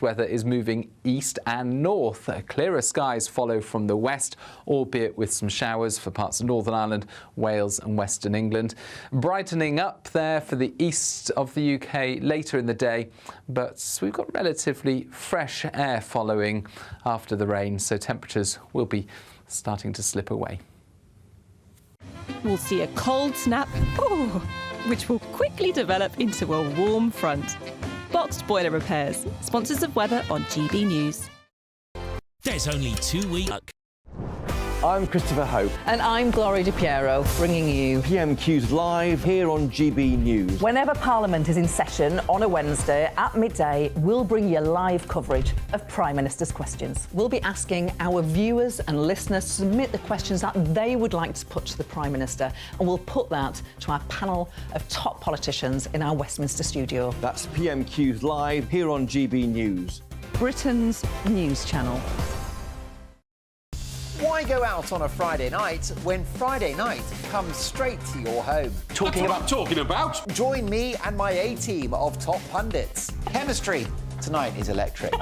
Weather is moving east and north. Clearer skies follow from the west, albeit with some showers for parts of Northern Ireland, Wales and Western England. Brightening up there for the east of the UK later in the day, but we've got relatively fresh air following after the rain, so temperatures will be starting to slip away. We'll see a cold snap, which will quickly develop into a warm front. Boxed Boiler Repairs, sponsors of weather on GB News. There's only 2 weeks. I'm Christopher Hope. And I'm Gloria Di Piero, bringing you PMQ's live here on GB News. Whenever Parliament is in session on a Wednesday at midday, we'll bring you live coverage of Prime Minister's questions. We'll be asking our viewers and listeners to submit the questions that they would like to put to the Prime Minister, and we'll put that to our panel of top politicians in our Westminster studio. That's PMQ's live here on GB News, Britain's news channel. Why go out on a Friday night when Friday night comes straight to your home? Talking about? Join me and my A-team of top pundits. Chemistry tonight is electric.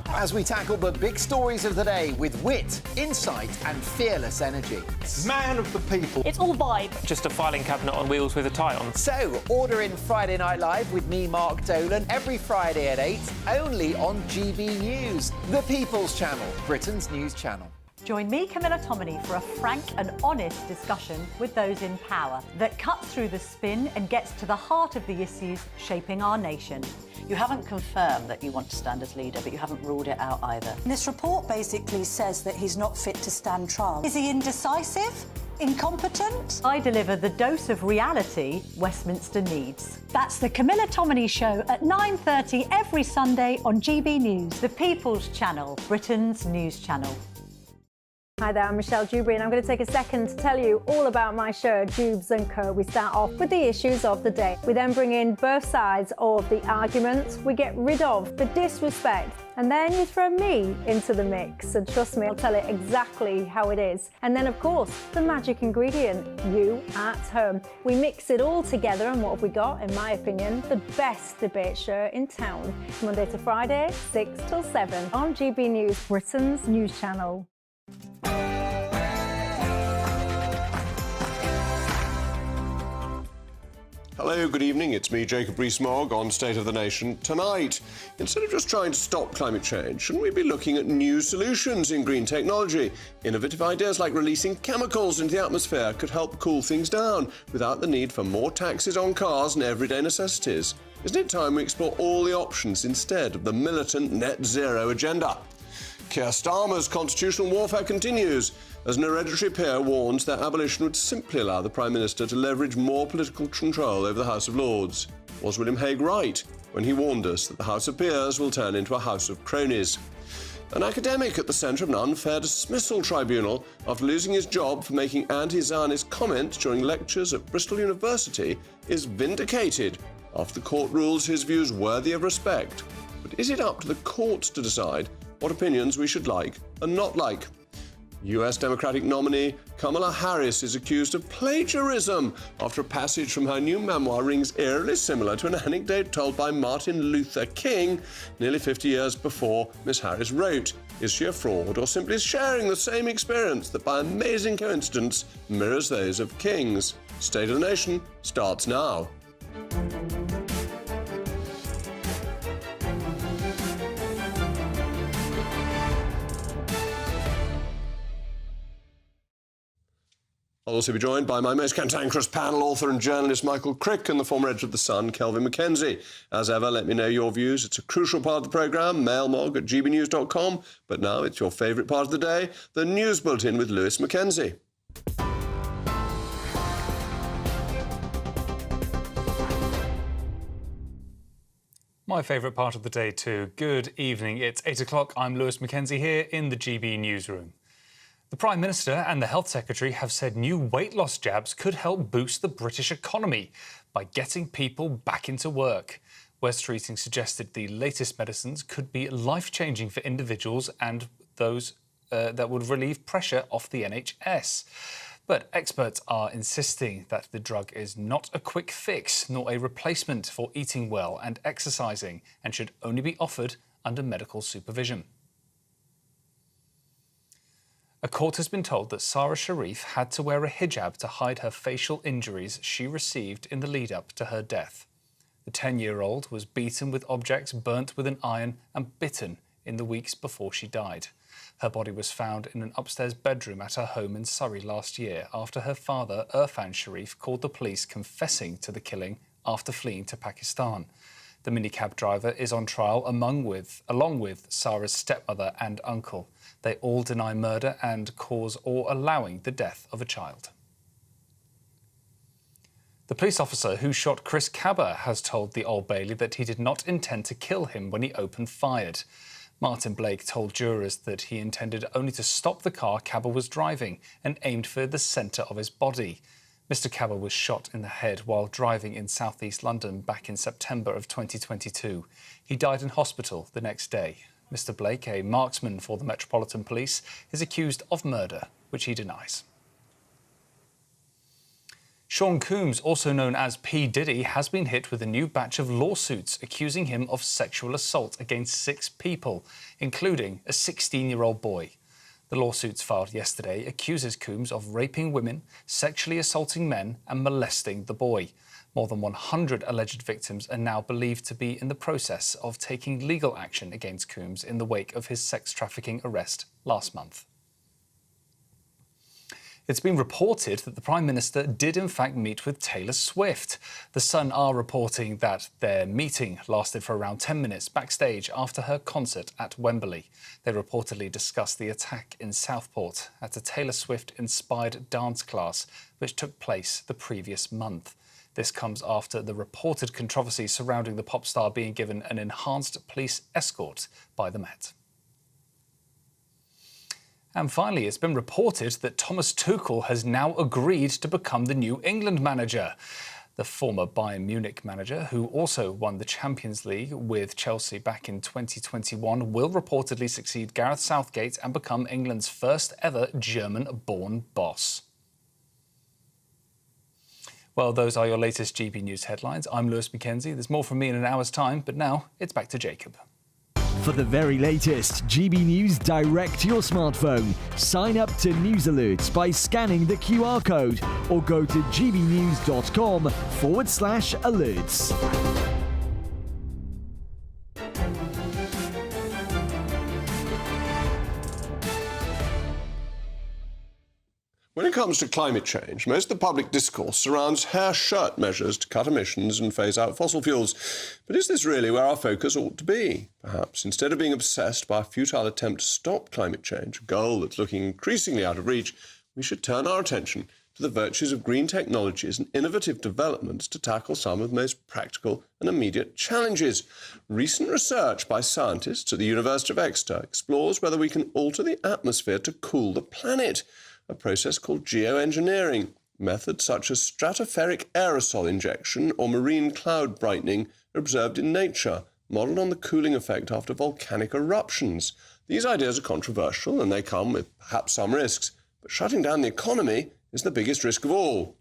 As we tackle the big stories of the day with wit, insight and fearless energy. Man of the people. It's all vibe. Just a filing cabinet on wheels with a tie on. So, order in Friday Night Live with me, Mark Dolan, every Friday at 8, only on GB News, the People's Channel, Britain's news channel. Join me, Camilla Tominey, for a frank and honest discussion with those in power that cuts through the spin and gets to the heart of the issues shaping our nation. You haven't confirmed that you want to stand as leader, but you haven't ruled it out either. This report basically says that he's not fit to stand trial. Is he indecisive? Incompetent? I deliver the dose of reality Westminster needs. That's the Camilla Tominey Show at 9:30 every Sunday on GB News, the People's Channel, Britain's news channel. Hi there, I'm Michelle Dewberry and I'm going to take a second to tell you all about my show, Dubes & Co. We start off with the issues of the day. We then bring in both sides of the arguments. We get rid of the disrespect. And then you throw me into the mix. And trust me, I'll tell it exactly how it is. And then, of course, the magic ingredient, you at home. We mix it all together and what have we got, in my opinion, the best debate show in town. Monday to Friday, 6 till 7 on GB News, Britain's news channel. Hello, good evening. It's me, Jacob Rees-Mogg, on State of the Nation. Tonight, instead of just trying to stop climate change, shouldn't we be looking at new solutions in green technology? Innovative ideas like releasing chemicals into the atmosphere could help cool things down without the need for more taxes on cars and everyday necessities. Isn't it time we explore all the options instead of the militant net zero agenda? Keir Starmer's constitutional warfare continues as an hereditary peer warns that abolition would simply allow the Prime Minister to leverage more political control over the House of Lords. Was William Hague right when he warned us that the House of Peers will turn into a House of Cronies? An academic at the centre of an unfair dismissal tribunal after losing his job for making anti-Zionist comments during lectures at Bristol University is vindicated after the court rules his views worthy of respect. But is it up to the courts to decide what opinions we should like and not like? US Democratic nominee Kamala Harris is accused of plagiarism after a passage from her new memoir rings eerily similar to an anecdote told by Martin Luther King nearly 50 years before Miss Harris wrote. Is she a fraud or simply sharing the same experience that by amazing coincidence mirrors those of King's? State of the Nation starts now. I'll also be joined by my most cantankerous panel, author and journalist Michael Crick and the former editor of The Sun, Kelvin Mackenzie. As ever, let me know your views. It's a crucial part of the programme, mailmog@gbnews.com. But now it's your favourite part of the day, the News Bulletin with Lewis Mackenzie. My favourite part of the day too. Good evening. It's 8 o'clock. I'm Lewis Mackenzie here in the GB newsroom. The Prime Minister and the Health Secretary have said new weight loss jabs could help boost the British economy by getting people back into work. Wes Streeting suggested the latest medicines could be life-changing for individuals and those that would relieve pressure off the NHS. But experts are insisting that the drug is not a quick fix nor a replacement for eating well and exercising and should only be offered under medical supervision. A court has been told that Sarah Sharif had to wear a hijab to hide her facial injuries she received in the lead-up to her death. The 10-year-old was beaten with objects, burnt with an iron and bitten in the weeks before she died. Her body was found in an upstairs bedroom at her home in Surrey last year after her father, Irfan Sharif, called the police confessing to the killing after fleeing to Pakistan. The minicab driver is on trial along with Sarah's stepmother and uncle. They all deny murder and cause or allowing the death of a child. The police officer who shot Chris Cabba has told the Old Bailey that he did not intend to kill him when he opened fire. Martin Blake told jurors that he intended only to stop the car Cabba was driving and aimed for the centre of his body. Mr Cabba was shot in the head while driving in south-east London back in September of 2022. He died in hospital the next day. Mr Blake, a marksman for the Metropolitan Police, is accused of murder, which he denies. Sean Combs, also known as P. Diddy, has been hit with a new batch of lawsuits accusing him of sexual assault against 6 people, including a 16-year-old boy. The lawsuits filed yesterday accuses Combs of raping women, sexually assaulting men and molesting the boy. More than 100 alleged victims are now believed to be in the process of taking legal action against Combs in the wake of his sex trafficking arrest last month. It's been reported that the Prime Minister did in fact meet with Taylor Swift. The Sun are reporting that their meeting lasted for around 10 minutes backstage after her concert at Wembley. They reportedly discussed the attack in Southport at a Taylor Swift-inspired dance class which took place the previous month. This comes after the reported controversy surrounding the pop star being given an enhanced police escort by the Met. And finally, it's been reported that Thomas Tuchel has now agreed to become the new England manager. The former Bayern Munich manager, who also won the Champions League with Chelsea back in 2021, will reportedly succeed Gareth Southgate and become England's first ever German-born boss. Well, those are your latest GB News headlines. I'm Lewis Mackenzie. There's more from me in an hour's time, but now it's back to Jacob. For the very latest GB News direct to your smartphone, sign up to News Alerts by scanning the QR code or go to gbnews.com/alerts. When it comes to climate change, most of the public discourse surrounds hair shirt measures to cut emissions and phase out fossil fuels. But is this really where our focus ought to be? Perhaps instead of being obsessed by a futile attempt to stop climate change, a goal that's looking increasingly out of reach, we should turn our attention to the virtues of green technologies and innovative developments to tackle some of the most practical and immediate challenges. Recent research by scientists at the University of Exeter explores whether we can alter the atmosphere to cool the planet, a process called geoengineering. Methods such as stratospheric aerosol injection or marine cloud brightening are observed in nature, modelled on the cooling effect after volcanic eruptions. These ideas are controversial and they come with perhaps some risks, but shutting down the economy is the biggest risk of all.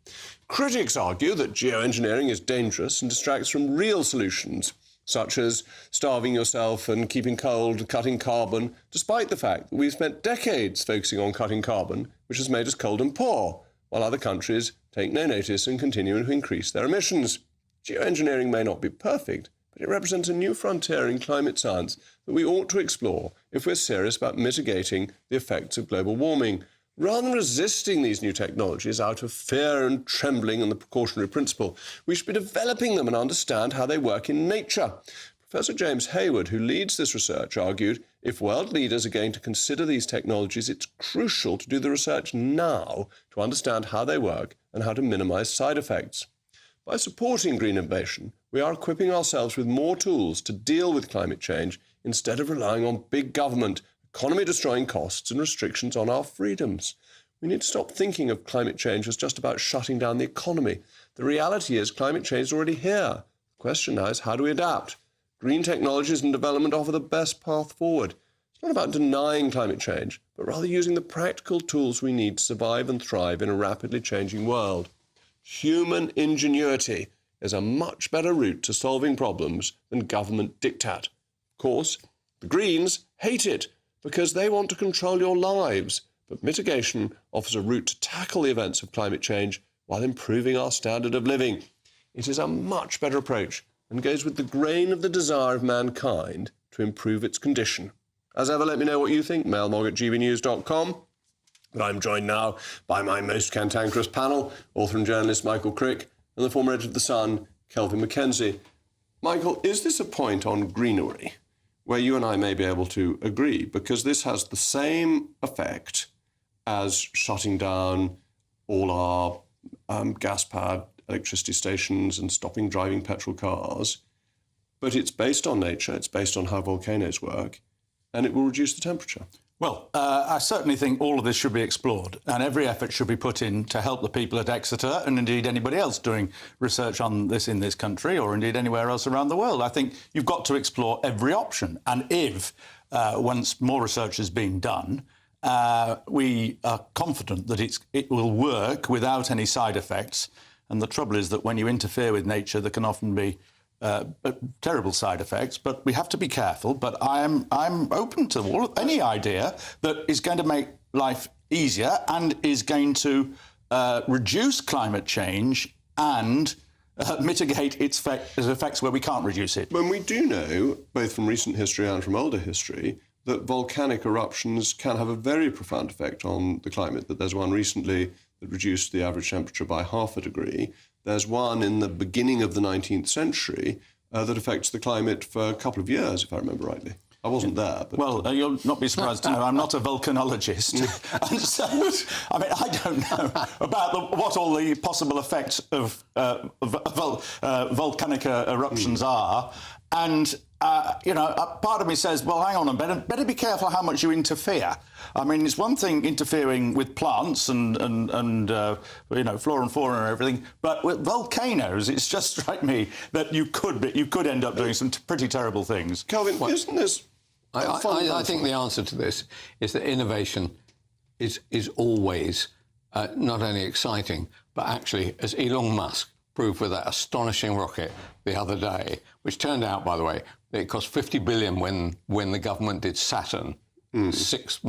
Critics argue that geoengineering is dangerous and distracts from real solutions, such as starving yourself and keeping cold, cutting carbon, despite the fact that we've spent decades focusing on cutting carbon, which has made us cold and poor, while other countries take no notice and continue to increase their emissions. Geoengineering may not be perfect, but it represents a new frontier in climate science that we ought to explore if we're serious about mitigating the effects of global warming. Rather than resisting these new technologies out of fear and trembling and the precautionary principle, we should be developing them and understand how they work in nature. Professor James Hayward, who leads this research, argued if world leaders are going to consider these technologies, it's crucial to do the research now to understand how they work and how to minimise side effects. By supporting green innovation, we are equipping ourselves with more tools to deal with climate change instead of relying on big government, economy-destroying costs and restrictions on our freedoms. We need to stop thinking of climate change as just about shutting down the economy. The reality is climate change is already here. The question now is how do we adapt? Green technologies and development offer the best path forward. It's not about denying climate change, but rather using the practical tools we need to survive and thrive in a rapidly changing world. Human ingenuity is a much better route to solving problems than government diktat. Of course, The Greens hate it because they want to control your lives. But mitigation offers a route to tackle the events of climate change while improving our standard of living. It is a much better approach and goes with the grain of the desire of mankind to improve its condition. As ever, let me know what you think, mailmog@gbnews.com. But I'm joined now by my most cantankerous panel, author and journalist Michael Crick and the former editor of The Sun, Kelvin Mackenzie. Michael, is this a point on greenery where you and I may be able to agree? Because this has the same effect as shutting down all our gas-powered electricity stations and stopping driving petrol cars. But it's based on nature, it's based on how volcanoes work, and it will reduce the temperature. Well, I certainly think all of this should be explored, and every effort should be put in to help the people at Exeter, and indeed anybody else doing research on this in this country, or indeed anywhere else around the world. I think you've got to explore every option, and if, once more research is being done, we are confident that it will work without any side effects. And the trouble is that when you interfere with nature, there can often be terrible side effects, but we have to be careful. But I'm open to any idea that is going to make life easier and is going to reduce climate change and mitigate its effects where we can't reduce it. When we do know, both from recent history and from older history, that volcanic eruptions can have a very profound effect on the climate, that there's one recently that reduced the average temperature by 0.5 degree. There's one in the beginning of the 19th century that affects the climate for a couple of years, if I remember rightly. I wasn't there. But well, you'll not be surprised to know I'm not a volcanologist. And so, I mean, I don't know about what all the possible effects of volcanic eruptions are. And, part of me says, well, hang on, better be careful how much you interfere. I mean, it's one thing interfering with plants and flora and fauna and everything, but with volcanoes, it's just struck me that you could end up doing some pretty terrible things. Kelvin, isn't this... I think the answer to this is that innovation is always not only exciting, but actually, as Elon Musk proved with that astonishing rocket the other day, which turned out, by the way, that it cost $50 billion when the government did Saturn 6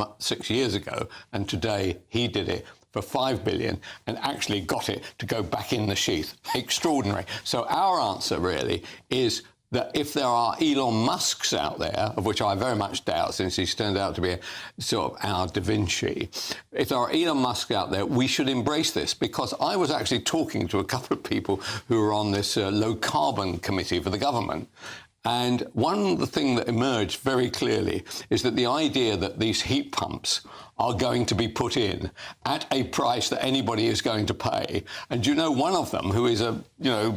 years ago, and today he did it for $5 billion and actually got it to go back in the sheath. Extraordinary. So our answer really is that if there are Elon Musks out there, of which I very much doubt since he's turned out to be sort of our Da Vinci, if there are Elon Musks out there, we should embrace this, because I was actually talking to a couple of people who were on this low-carbon committee for the government. And one thing that emerged very clearly is that the idea that these heat pumps are going to be put in at a price that anybody is going to pay. And you know, one of them, who is a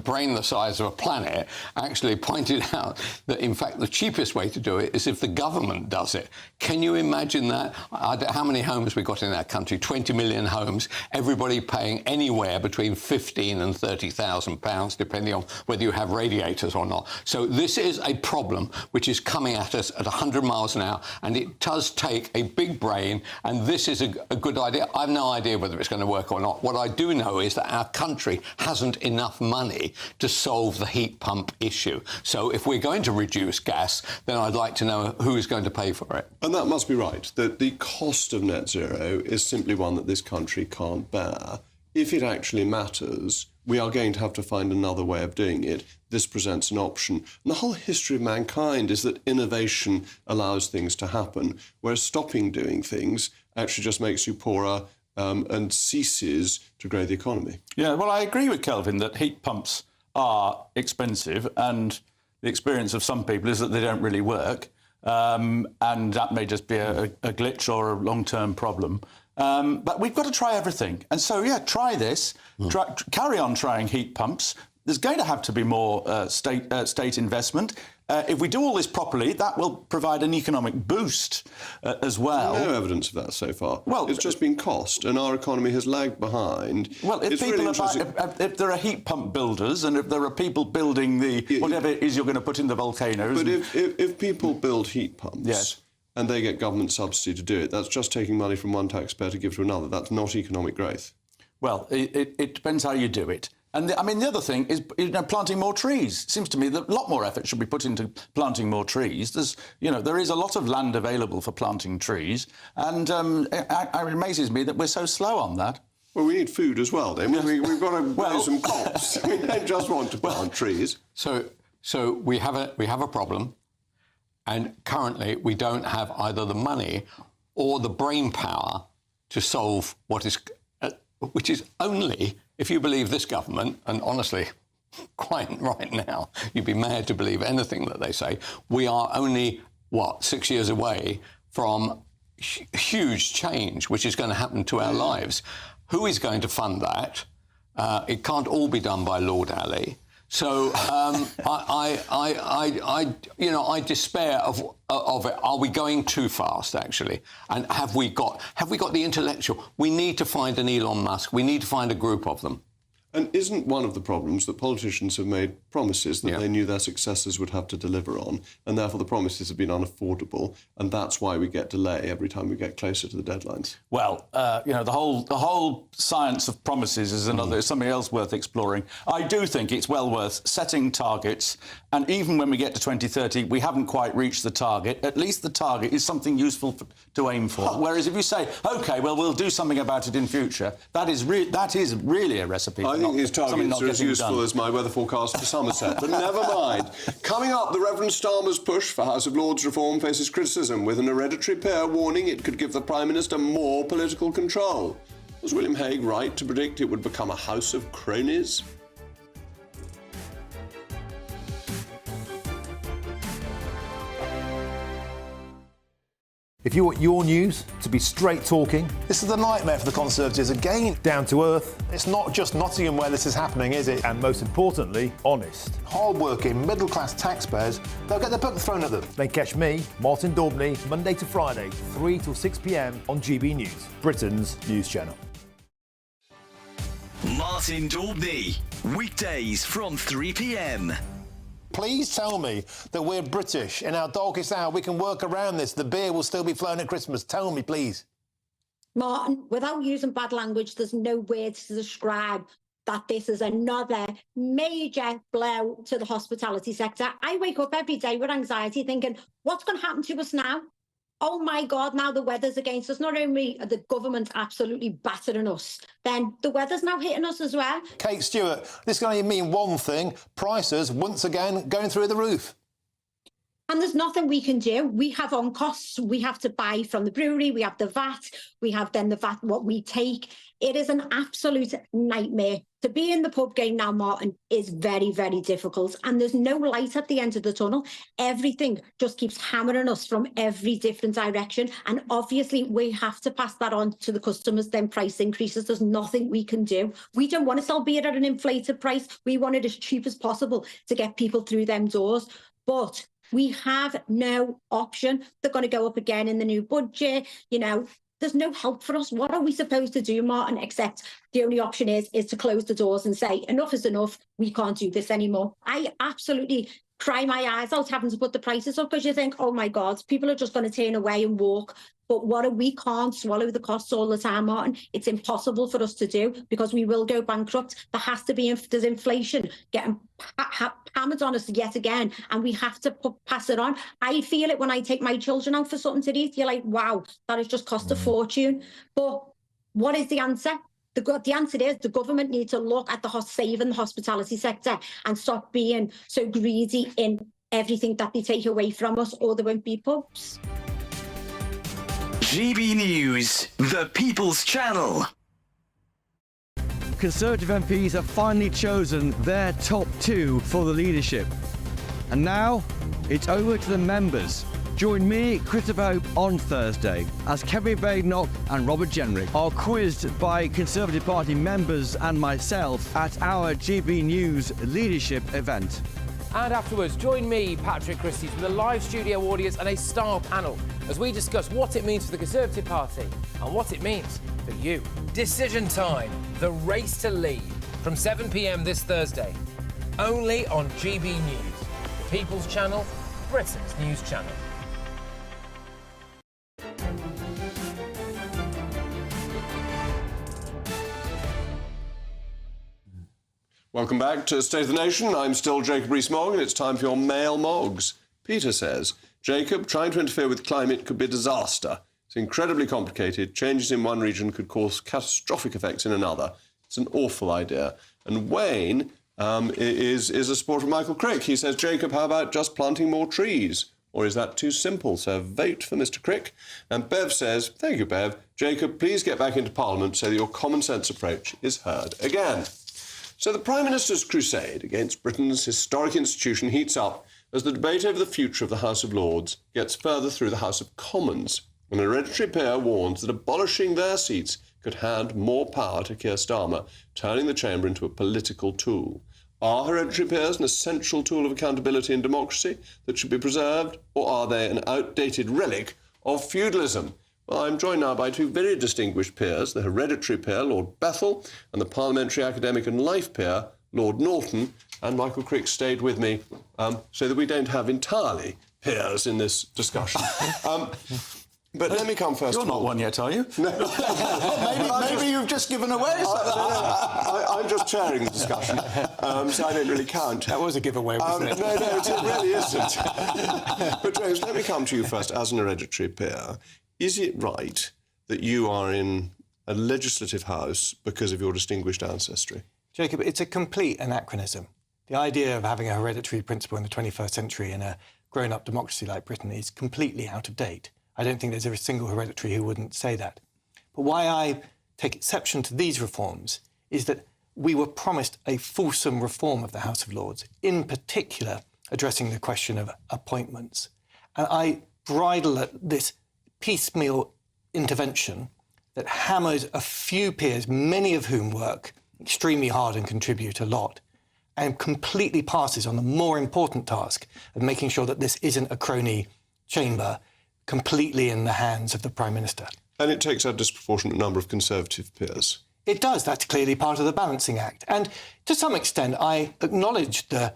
brain the size of a planet, actually pointed out that, in fact, the cheapest way to do it is if the government does it. Can you imagine that? How many homes we got in our country? 20 million homes, everybody paying anywhere between £15,000 and £30,000, depending on whether you have radiators or not. So this is a problem which is coming at us at 100 miles an hour, and it does take a big brain. And this is a good idea. I have no idea whether it's going to work or not. What I do know is that our country hasn't enough money to solve the heat pump issue. So if we're going to reduce gas, then I'd like to know who is going to pay for it. And that must be right, that the cost of net zero is simply one that this country can't bear. If it actually matters, we are going to have to find another way of doing it. This presents an option. And the whole history of mankind is that innovation allows things to happen, whereas stopping doing things actually just makes you poorer and ceases to grow the economy. Yeah, well, I agree with Kelvin that heat pumps are expensive, and the experience of some people is that they don't really work, and that may just be a glitch or a long-term problem. But we've got to try everything. And so, yeah, try this. Carry on trying heat pumps. There's going to have to be more state investment. If we do all this properly, that will provide an economic boost as well. No evidence of that so far. Well, it's just been cost, and our economy has lagged behind. Well, if there are heat pump builders, and if there are people building whatever it is you're going to put in the volcanoes... But if people build heat pumps... Yes. And they get government subsidy to do it, that's just taking money from one taxpayer to give to another. That's not economic growth. Well, it depends how you do it. And the other thing is, planting more trees. It seems to me that a lot more effort should be put into planting more trees. There is a lot of land available for planting trees, and it amazes me that we're so slow on that. Well, we need food as well, then. We've got to grow some crops. We don't just want to plant trees. So we have a problem, and currently we don't have either the money or the brain power to solve which is only, if you believe this government, and honestly, quite right now, you'd be mad to believe anything that they say, we are only, 6 years away from huge change, which is going to happen to our lives. Who is going to fund that? It can't all be done by Lord Ali. So I despair of it. Are we going too fast, actually? And have we got the intellectual? We need to find an Elon Musk. We need to find a group of them. And isn't one of the problems that politicians have made promises that they knew their successors would have to deliver on, and therefore the promises have been unaffordable, and that's why we get delay every time we get closer to the deadlines? Well, the whole science of promises is something else worth exploring. I do think it's well worth setting targets, and even when we get to 2030, we haven't quite reached the target. At least the target is something useful to aim for. Whereas if you say, OK, well, we'll do something about it in future, that is really a recipe. I think his targets are as useful as my weather forecast for Somerset, but never mind. Coming up, the Reverend Starmer's push for House of Lords reform faces criticism, with an hereditary peer warning it could give the Prime Minister more political control. Was William Hague right to predict it would become a house of cronies? If you want your news to be straight talking, this is the nightmare for the Conservatives again. Down to earth. It's not just Nottingham where this is happening, is it? And most importantly, honest. Hard-working, middle-class taxpayers, they'll get their book thrown at them. They catch me, Martin Daubney, Monday to Friday, 3 till 6 p.m. on GB News, Britain's news channel. Martin Daubney, weekdays from 3 p.m. Please tell me that we're British. In our darkest hour, we can work around this. The beer will still be flowing at Christmas. Tell me, please. Martin, without using bad language, there's no words to describe that this is another major blow to the hospitality sector. I wake up every day with anxiety thinking, what's going to happen to us now? Oh my God, now the weather's against us. Not only are the government absolutely battering us, then the weather's now hitting us as well. Kate Stewart, this can only mean one thing. Prices, once again, going through the roof. And there's nothing we can do. We have on costs. We have to buy from the brewery. We have the VAT. We have then the VAT, what we take. It is an absolute nightmare. To be in the pub game now, Martin, is very, very difficult. And there's no light at the end of the tunnel. Everything just keeps hammering us from every different direction. And obviously, we have to pass that on to the customers, then price increases. There's nothing we can do. We don't want to sell beer at an inflated price. We want it as cheap as possible to get people through them doors. But we have no option. They're going to go up again in the new budget. There's no help for us. What are we supposed to do, Martin, except the only option is to close the doors and say, enough is enough. We can't do this anymore. I absolutely cry my eyes out having to put the prices up because you think, oh, my God, people are just going to turn away and walk. But we can't swallow the costs all the time, Martin. It's impossible for us to do because we will go bankrupt. There has to be, there's inflation getting hammered on us yet again, and we have to pass it on. I feel it when I take my children out for something to eat. You're like, wow, that has just cost a fortune. But what is the answer? The answer is the government needs to look at saving the hospitality sector and stop being so greedy in everything that they take away from us, or there won't be pubs. GB News, the People's Channel. Conservative MPs have finally chosen their top two for the leadership. And now, it's over to the members. Join me, Christopher Hope, on Thursday as Kevin Badenoch and Robert Jenrick are quizzed by Conservative Party members and myself at our GB News leadership event. And afterwards, join me, Patrick Christys, with a live studio audience and a star panel as we discuss what it means for the Conservative Party and what it means for you. Decision Time, the race to lead, from 7 p.m. this Thursday, only on GB News, the People's Channel, Britain's news channel. Welcome back to State of the Nation. I'm still Jacob Rees-Mogg, and it's time for your Mail Moggs. Peter says, Jacob, trying to interfere with climate could be a disaster. It's incredibly complicated. Changes in one region could cause catastrophic effects in another. It's an awful idea. And Wayne is a supporter of Michael Crick. He says, Jacob, how about just planting more trees? Or is that too simple? So vote for Mr. Crick. And Bev says, thank you, Bev. Jacob, please get back into Parliament so that your common sense approach is heard again. So the Prime Minister's crusade against Britain's historic institution heats up as the debate over the future of the House of Lords gets further through the House of Commons. An hereditary peer warns that abolishing their seats could hand more power to Keir Starmer, turning the chamber into a political tool. Are hereditary peers an essential tool of accountability in democracy that should be preserved, or are they an outdated relic of feudalism? Well, I'm joined now by two very distinguished peers, the hereditary peer, Lord Bethell, and the parliamentary academic and life peer, Lord Norton. And Michael Crick stayed with me so that we don't have entirely peers in this discussion. But let me come first. You're not one yet, are you? No. maybe you've just given away. I'm just chairing the discussion, so I don't really count. That was a giveaway, wasn't it? No, it really isn't. But James, let me come to you first as an hereditary peer. Is it right that you are in a legislative house because of your distinguished ancestry? Jacob, it's a complete anachronism. The idea of having a hereditary principle in the 21st century in a grown-up democracy like Britain is completely out of date. I don't think there's a single hereditary who wouldn't say that. But why I take exception to these reforms is that we were promised a fulsome reform of the House of Lords, in particular addressing the question of appointments. And I bridle at this piecemeal intervention that hammers a few peers, many of whom work extremely hard and contribute a lot, and completely passes on the more important task of making sure that this isn't a crony chamber completely in the hands of the Prime Minister. And it takes a disproportionate number of Conservative peers. It does. That's clearly part of the balancing act. And to some extent, I acknowledge the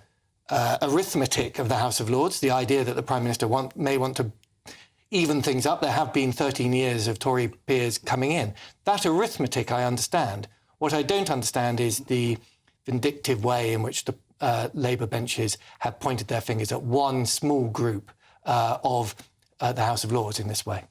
arithmetic of the House of Lords, the idea that the Prime Minister may want to even things up. There have been 13 years of Tory peers coming in. That arithmetic I understand. What I don't understand is the vindictive way in which the Labour benches have pointed their fingers at one small group of the House of Lords in this way.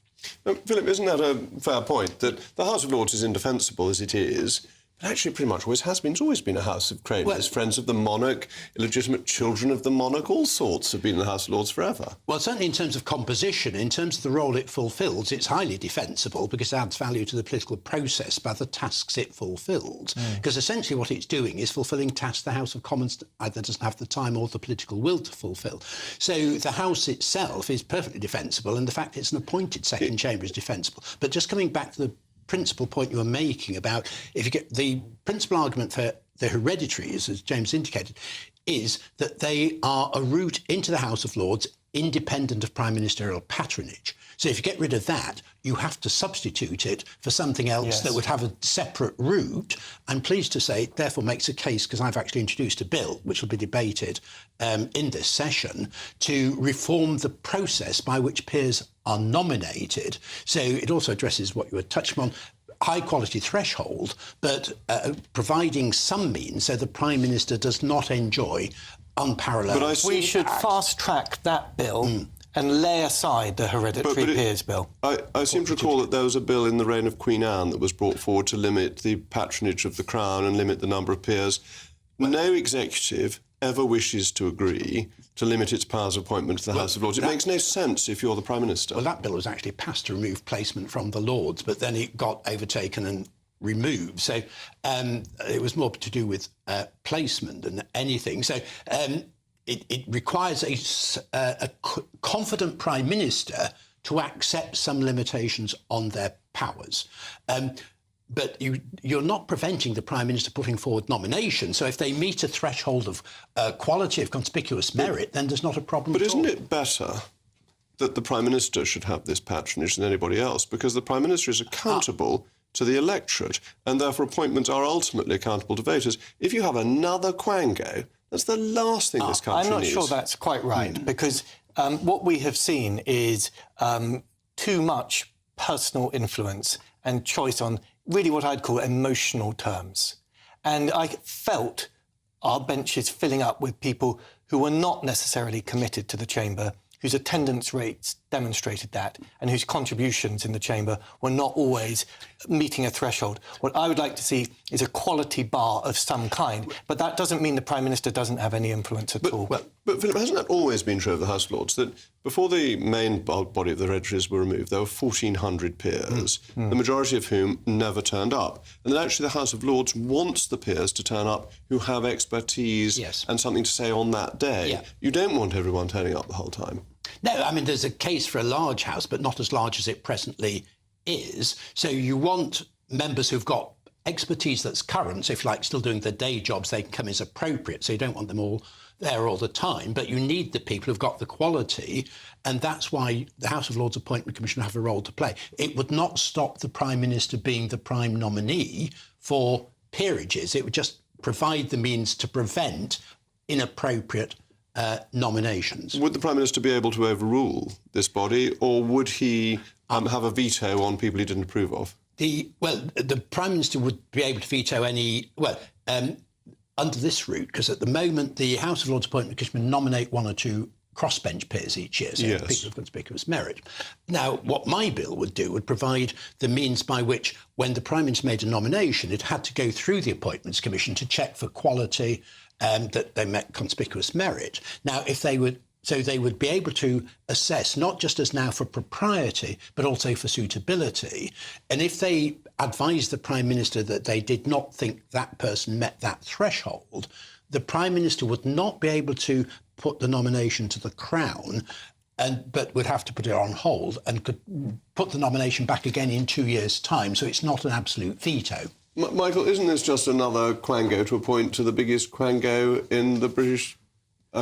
Philip, isn't that a fair point, that the House of Lords is indefensible as it is, but actually pretty much always has been. It's always been a House of creditors, friends of the monarch, illegitimate children of the monarch, all sorts have been in the House of Lords forever. Well, certainly in terms of composition, in terms of the role it fulfills, it's highly defensible because it adds value to the political process by the tasks it fulfills. Because essentially what it's doing is fulfilling tasks the House of Commons either doesn't have the time or the political will to fulfil. So the House itself is perfectly defensible, and the fact it's an appointed second chamber is defensible. But just coming back to the principal point you were making about if you get the principal argument for the hereditaries, as James indicated, is that they are a route into the House of Lords independent of prime ministerial patronage. So if you get rid of that, you have to substitute it for something else that would have a separate route. I'm pleased to say it therefore makes a case, because I've actually introduced a bill which will be debated in this session, to reform the process by which peers are nominated. So it also addresses what you were touching on, high-quality threshold, but providing some means so the Prime Minister does not enjoy unparalleled... But we should fast-track that bill and lay aside the hereditary peers bill. I seem to recall that there was a bill in the reign of Queen Anne that was brought forward to limit the patronage of the Crown and limit the number of peers. No executive ever wishes to agree to limit its powers of appointment to the House of Lords. It makes no sense if you're the Prime Minister. Well, that bill was actually passed to remove placement from the Lords, but then it got overtaken and removed. So it was more to do with placement than anything. So it requires a confident Prime Minister to accept some limitations on their powers. But you're not preventing the Prime Minister putting forward nominations. So if they meet a threshold of quality, of conspicuous merit, then there's not a problem But at isn't all. it better that the Prime Minister should have this patronage than anybody else? Because the Prime Minister is accountable to the electorate, and therefore appointments are ultimately accountable to voters. If you have another Quango, that's the last thing this country needs. I'm not sure that's quite right, because what we have seen is too much personal influence and choice on really what I'd call emotional terms. And I felt our benches filling up with people who were not necessarily committed to the chamber, whose attendance rates demonstrated that, and whose contributions in the chamber were not always meeting a threshold. What I would like to see is a quality bar of some kind, but that doesn't mean the Prime Minister doesn't have any influence at all. But Philip, hasn't that always been true of the House of Lords, that before the main body of the hereditaries were removed, there were 1,400 peers, the majority of whom never turned up? And then actually the House of Lords wants the peers to turn up who have expertise and something to say on that day. You don't want everyone turning up the whole time. No, I mean, there's a case for a large House, but not as large as it presently is. So you want members who've got expertise that's current, so if you like, still doing their day jobs, they can come as appropriate. So you don't want them all there all the time, but you need the people who've got the quality, and that's why the House of Lords Appointment Commission have a role to play. It would not stop the Prime Minister being the prime nominee for peerages. It would just provide the means to prevent inappropriate nominations. Would the Prime Minister be able to overrule this body, or would he have a veto on people he didn't approve of? The Prime Minister would be able to veto any... under this route, because at the moment the House of Lords Appointment Commission nominate one or two crossbench peers each year, so people of conspicuous merit. Now, what my bill would do would provide the means by which, when the Prime Minister made a nomination, it had to go through the Appointments Commission to check for quality, that they met conspicuous merit. Now, if they would... So they would be able to assess, not just as now for propriety, but also for suitability. And if they advised the Prime Minister that they did not think that person met that threshold, the Prime Minister would not be able to put the nomination to the Crown, but would have to put it on hold and could put the nomination back again in 2 years' time. So it's not an absolute veto. Michael, isn't this just another quango to appoint to the biggest quango in the British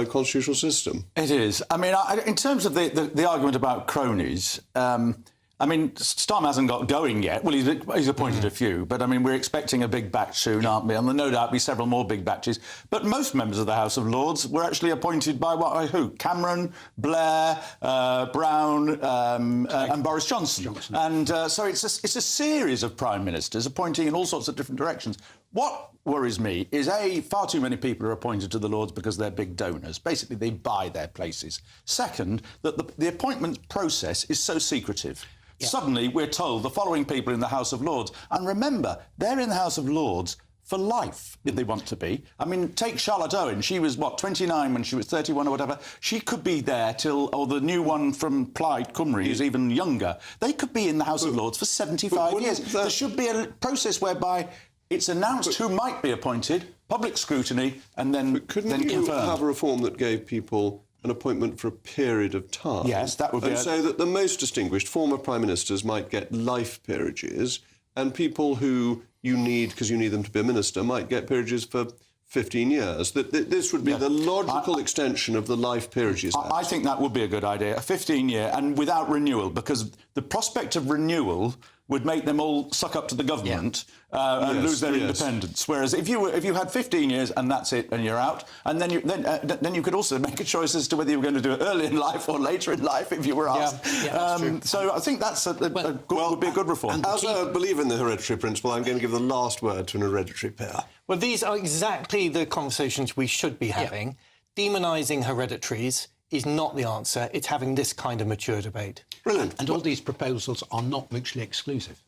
constitutional system? It is. I mean, in terms of the argument about cronies, I mean, Starmer hasn't got going yet. Well, he's appointed a few, but I mean, we're expecting a big batch soon, aren't we? And there'll no doubt be several more big batches. But most members of the House of Lords were actually appointed by who? Cameron, Blair, Brown, and Boris Johnson. And so it's a series of prime ministers appointing in all sorts of different directions. What worries me is, far too many people are appointed to the Lords because they're big donors. Basically, they buy their places. Second, that the appointment process is so secretive. Suddenly, we're told the following people in the House of Lords. And remember, they're in the House of Lords for life, if they want to be. I mean, take Charlotte Owen. She was, 29 when she was 31 or whatever. She could be there or the new one from Plaid Cymru is even younger. They could be in the House of Lords for 75 years. There should be a process whereby it's announced who might be appointed, public scrutiny, and then couldn't you have a reform that gave people an appointment for a period of time? Yes, that would be... so that the most distinguished former Prime Ministers might get life peerages, and people who you need, because you need them to be a minister, might get peerages for 15 years. This would be the logical extension of the life peerages. I think that would be a good idea, a 15-year, and without renewal, because the prospect of renewal would make them all suck up to the government and lose their independence. Whereas if you had 15 years and that's it and you're out, and then you could also make a choice as to whether you were going to do it early in life or later in life if you were asked. So I think that's would be a good reform. As a believer in the hereditary principle, I'm going to give the last word to an hereditary peer. Well, these are exactly the conversations we should be having. Demonising hereditaries is not the answer. It's having this kind of mature debate. Brilliant. And all these proposals are not mutually exclusive.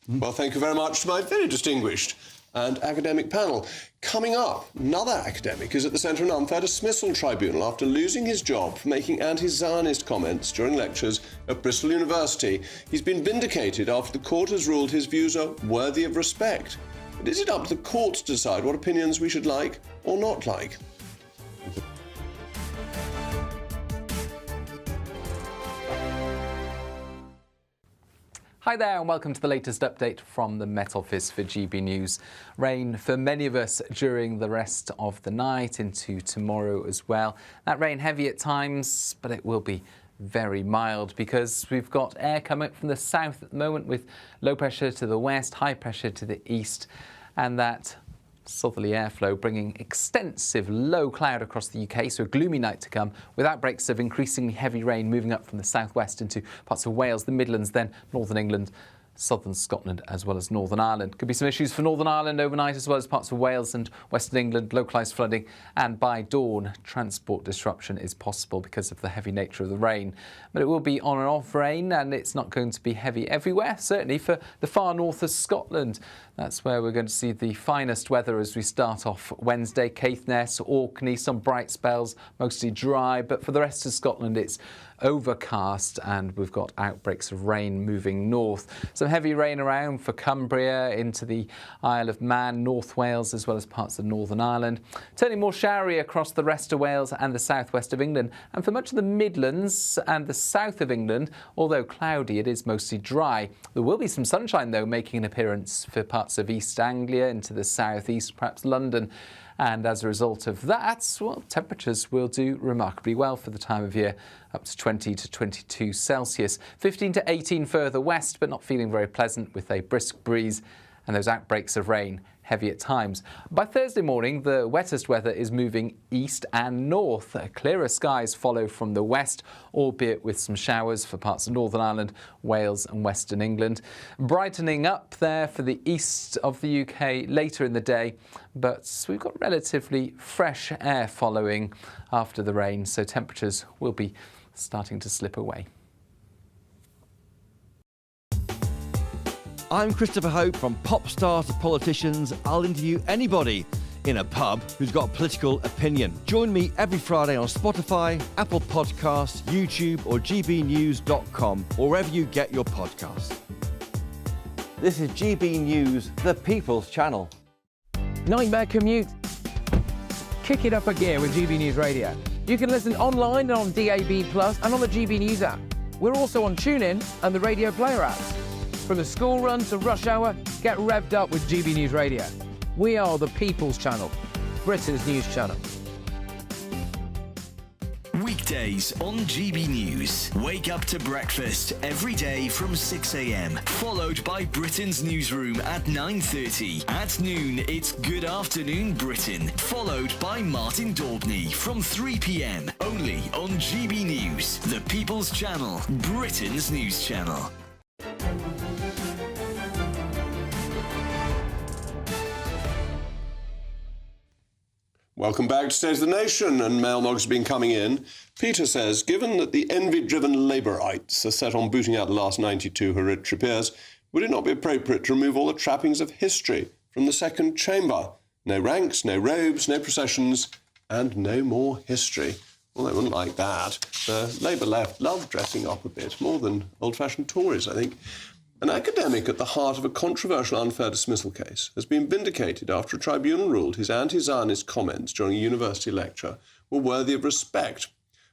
Well, thank you very much to my very distinguished and academic panel. Coming up, another academic is at the centre of an unfair dismissal tribunal after losing his job for making anti-Zionist comments during lectures at Bristol University. He's been vindicated after the court has ruled his views are worthy of respect. But is it up to the court to decide what opinions we should like or not like? Hi there and welcome to the latest update from the Met Office for GB News. Rain for many of us during the rest of the night into tomorrow as well. That rain heavy at times, but it will be very mild because we've got air coming from the south at the moment with low pressure to the west, high pressure to the east, and that southerly airflow bringing extensive low cloud across the UK, so a gloomy night to come with outbreaks of increasingly heavy rain moving up from the southwest into parts of Wales, the Midlands, then northern England southern Scotland as well as Northern Ireland. Could be some issues for Northern Ireland overnight as well as parts of Wales and Western England, localised flooding, and by dawn transport disruption is possible because of the heavy nature of the rain. But it will be on and off rain, and it's not going to be heavy everywhere, certainly for the far north of Scotland. That's where we're going to see the finest weather as we start off Wednesday. Caithness, Orkney, some bright spells, mostly dry, but for the rest of Scotland it's overcast and we've got outbreaks of rain moving north. Some heavy rain around for Cumbria, into the Isle of Man, North Wales as well as parts of Northern Ireland. Turning more showery across the rest of Wales and the southwest of England, and for much of the Midlands and the south of England, although cloudy, it is mostly dry. There will be some sunshine though making an appearance for parts of East Anglia, into the southeast, perhaps London. And as a result of that, well, temperatures will do remarkably well for the time of year, up to 20 to 22 Celsius. 15 to 18 further west, but not feeling very pleasant with a brisk breeze and those outbreaks of rain, heavy at times. By Thursday morning, the wettest weather is moving east and north. Clearer skies follow from the west, albeit with some showers for parts of Northern Ireland, Wales and Western England. Brightening up there for the east of the UK later in the day, but we've got relatively fresh air following after the rain, so temperatures will be starting to slip away. I'm Christopher Hope. From pop star to politicians, I'll interview anybody in a pub who's got a political opinion. Join me every Friday on Spotify, Apple Podcasts, YouTube or gbnews.com, or wherever you get your podcasts. This is GB News, the People's Channel. Nightmare commute? Kick it up a gear with GB News Radio. You can listen online and on DAB+, and on the GB News app. We're also on TuneIn and the Radio Player apps. From the school run to rush hour, get revved up with GB News Radio. We are the People's Channel, Britain's news channel. Weekdays on GB News. Wake up to breakfast every day from 6 a.m, followed by Britain's newsroom at 9:30. At noon, it's Good Afternoon Britain, followed by Martin Daubney from 3 p.m, only on GB News, the People's Channel, Britain's news channel. Welcome back to State of the Nation, and mail logs have been coming in. Peter says, given that the envy-driven Labourites are set on booting out the last 92 hereditary peers, would it not be appropriate to remove all the trappings of history from the second chamber? No ranks, no robes, no processions, and no more history. Well, they wouldn't like that. The Labour left love dressing up a bit, more than old-fashioned Tories, I think. An academic at the heart of a controversial unfair dismissal case has been vindicated after a tribunal ruled his anti-Zionist comments during a university lecture were worthy of respect.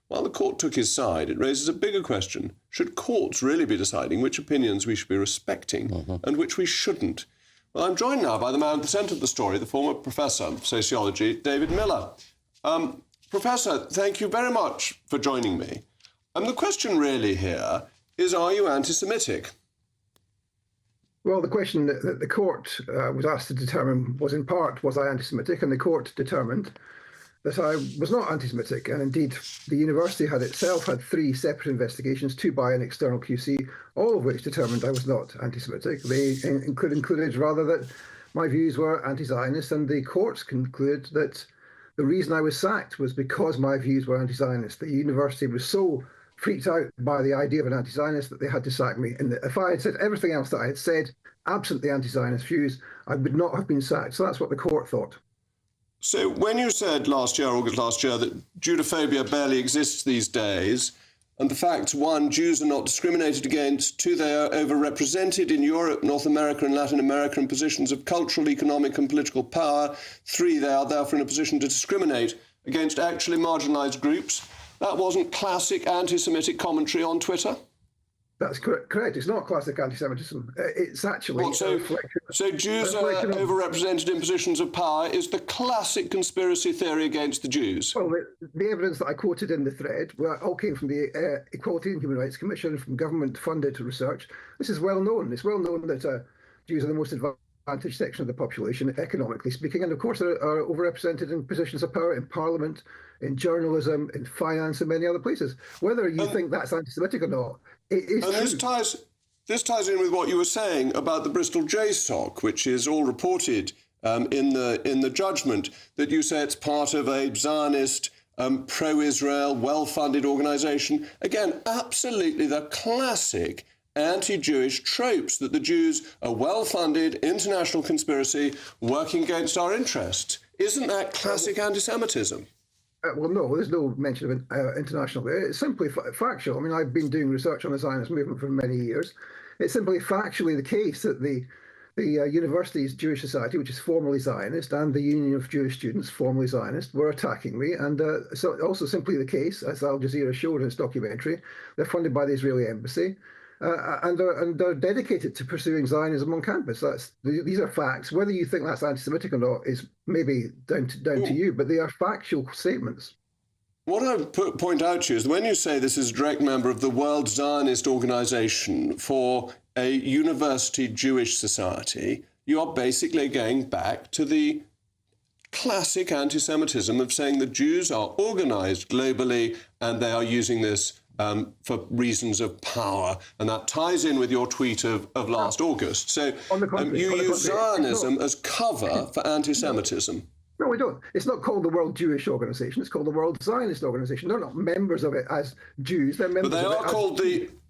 While the court took his side, it raises a bigger question. Should courts really be deciding which opinions we should be respecting and which we shouldn't? Well, I'm joined now by the man at the centre of the story, the former professor of sociology, David Miller. Professor, thank you very much for joining me. The question really here is, are you anti-Semitic? Well, the question that the court was asked to determine was, in part, was I anti-Semitic? And the court determined that I was not anti-Semitic. And indeed, the university had itself had 3 separate investigations, 2 by an external QC, all of which determined I was not anti-Semitic. They included rather that my views were anti-Zionist, and the courts concluded that the reason I was sacked was because my views were anti-Zionist. The university was so freaked out by the idea of an anti-Zionist that they had to sack me. And if I had said everything else that I had said, absent the anti-Zionist views, I would not have been sacked. So that's what the court thought. So when you said last year, August last year, that Judophobia barely exists these days, and the fact, 1, Jews are not discriminated against, 2, they are overrepresented in Europe, North America and Latin America in positions of cultural, economic and political power, 3, they are therefore in a position to discriminate against actually marginalised groups, that wasn't classic anti-Semitic commentary on Twitter? That's correct. It's not classic anti-Semitism. It's actually so Jews are overrepresented in positions of power is the classic conspiracy theory against the Jews. Well, the evidence that I quoted in the thread all came from the Equality and Human Rights Commission, from government-funded research. This is well known. It's well known that Jews are the most advantaged section of the population, economically speaking, and of course are overrepresented in positions of power in Parliament, in journalism, in finance, and many other places. Whether you think that's anti-Semitic or not, it is true. This ties in with what you were saying about the Bristol JSOC, which is all reported in the judgment, that you say it's part of a Zionist, pro-Israel, well-funded organisation. Again, absolutely the classic anti-Jewish tropes that the Jews are well-funded international conspiracy working against our interests. Isn't that classic anti-Semitism? Well, no, there's no mention of international. It's simply factual. I mean, I've been doing research on the Zionist movement for many years. It's simply factually the case that the university's Jewish Society, which is formally Zionist, and the Union of Jewish Students, formally Zionist, were attacking me. And so also simply the case, as Al Jazeera showed in its documentary, they're funded by the Israeli embassy. And they're dedicated to pursuing Zionism on campus. These are facts. Whether you think that's anti-Semitic or not is maybe down to you, but they are factual statements. What I point out to you is when you say this is a direct member of the World Zionist Organization for a university Jewish society, you are basically going back to the classic anti-Semitism of saying the Jews are organized globally and they are using this for reasons of power, and that ties in with your tweet of last August. So you use Zionism as cover for anti-Semitism. No, we don't. It's not called the World Jewish Organization. It's called the World Zionist Organization. They're not members of it as Jews. They're members but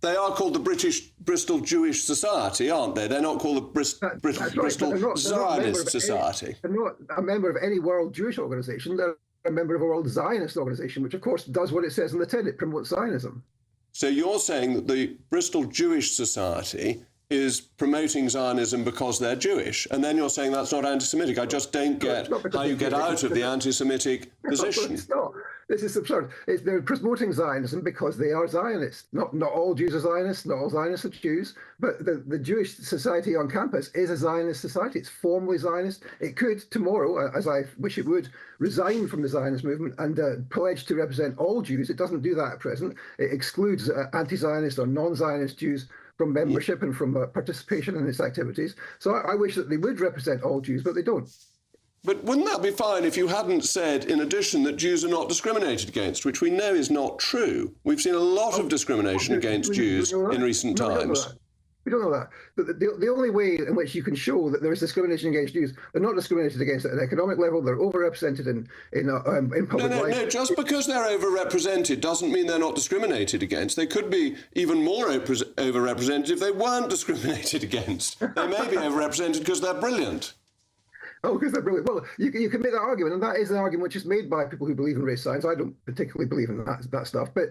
they are called the British Bristol Jewish Society, aren't they? They're not called the Bristol Zionist Society. They're not a member of any World Jewish Organization. They're a member of a World Zionist Organization, which of course does what it says in the tin. It promotes Zionism. So you're saying that the Bristol Jewish Society is promoting Zionism because they're Jewish, and then you're saying that's not anti-Semitic. I just don't get how you get out of the anti-Semitic position. It's not. This is absurd. They're promoting Zionism because they are Zionists. Not all Jews are Zionists, not all Zionists are Jews, but the Jewish society on campus is a Zionist society. It's formally Zionist. It could tomorrow, as I wish it would, resign from the Zionist movement and pledge to represent all Jews. It doesn't do that at present. It excludes anti-Zionist or non-Zionist Jews from membership and from participation in its activities. So I wish that they would represent all Jews, but they don't. But wouldn't that be fine if you hadn't said, in addition, that Jews are not discriminated against, which we know is not true? We've seen a lot of discrimination against Jews in recent times. We don't know that. But the only way in which you can show that there is discrimination against Jews, they're not discriminated against at an economic level. They're overrepresented in public life. No. Just because they're overrepresented doesn't mean they're not discriminated against. They could be even more overrepresented if they weren't discriminated against. They may be overrepresented because they're brilliant. Oh, because they're brilliant. Well, you can make that argument, and that is an argument which is made by people who believe in race science. I don't particularly believe in that stuff, but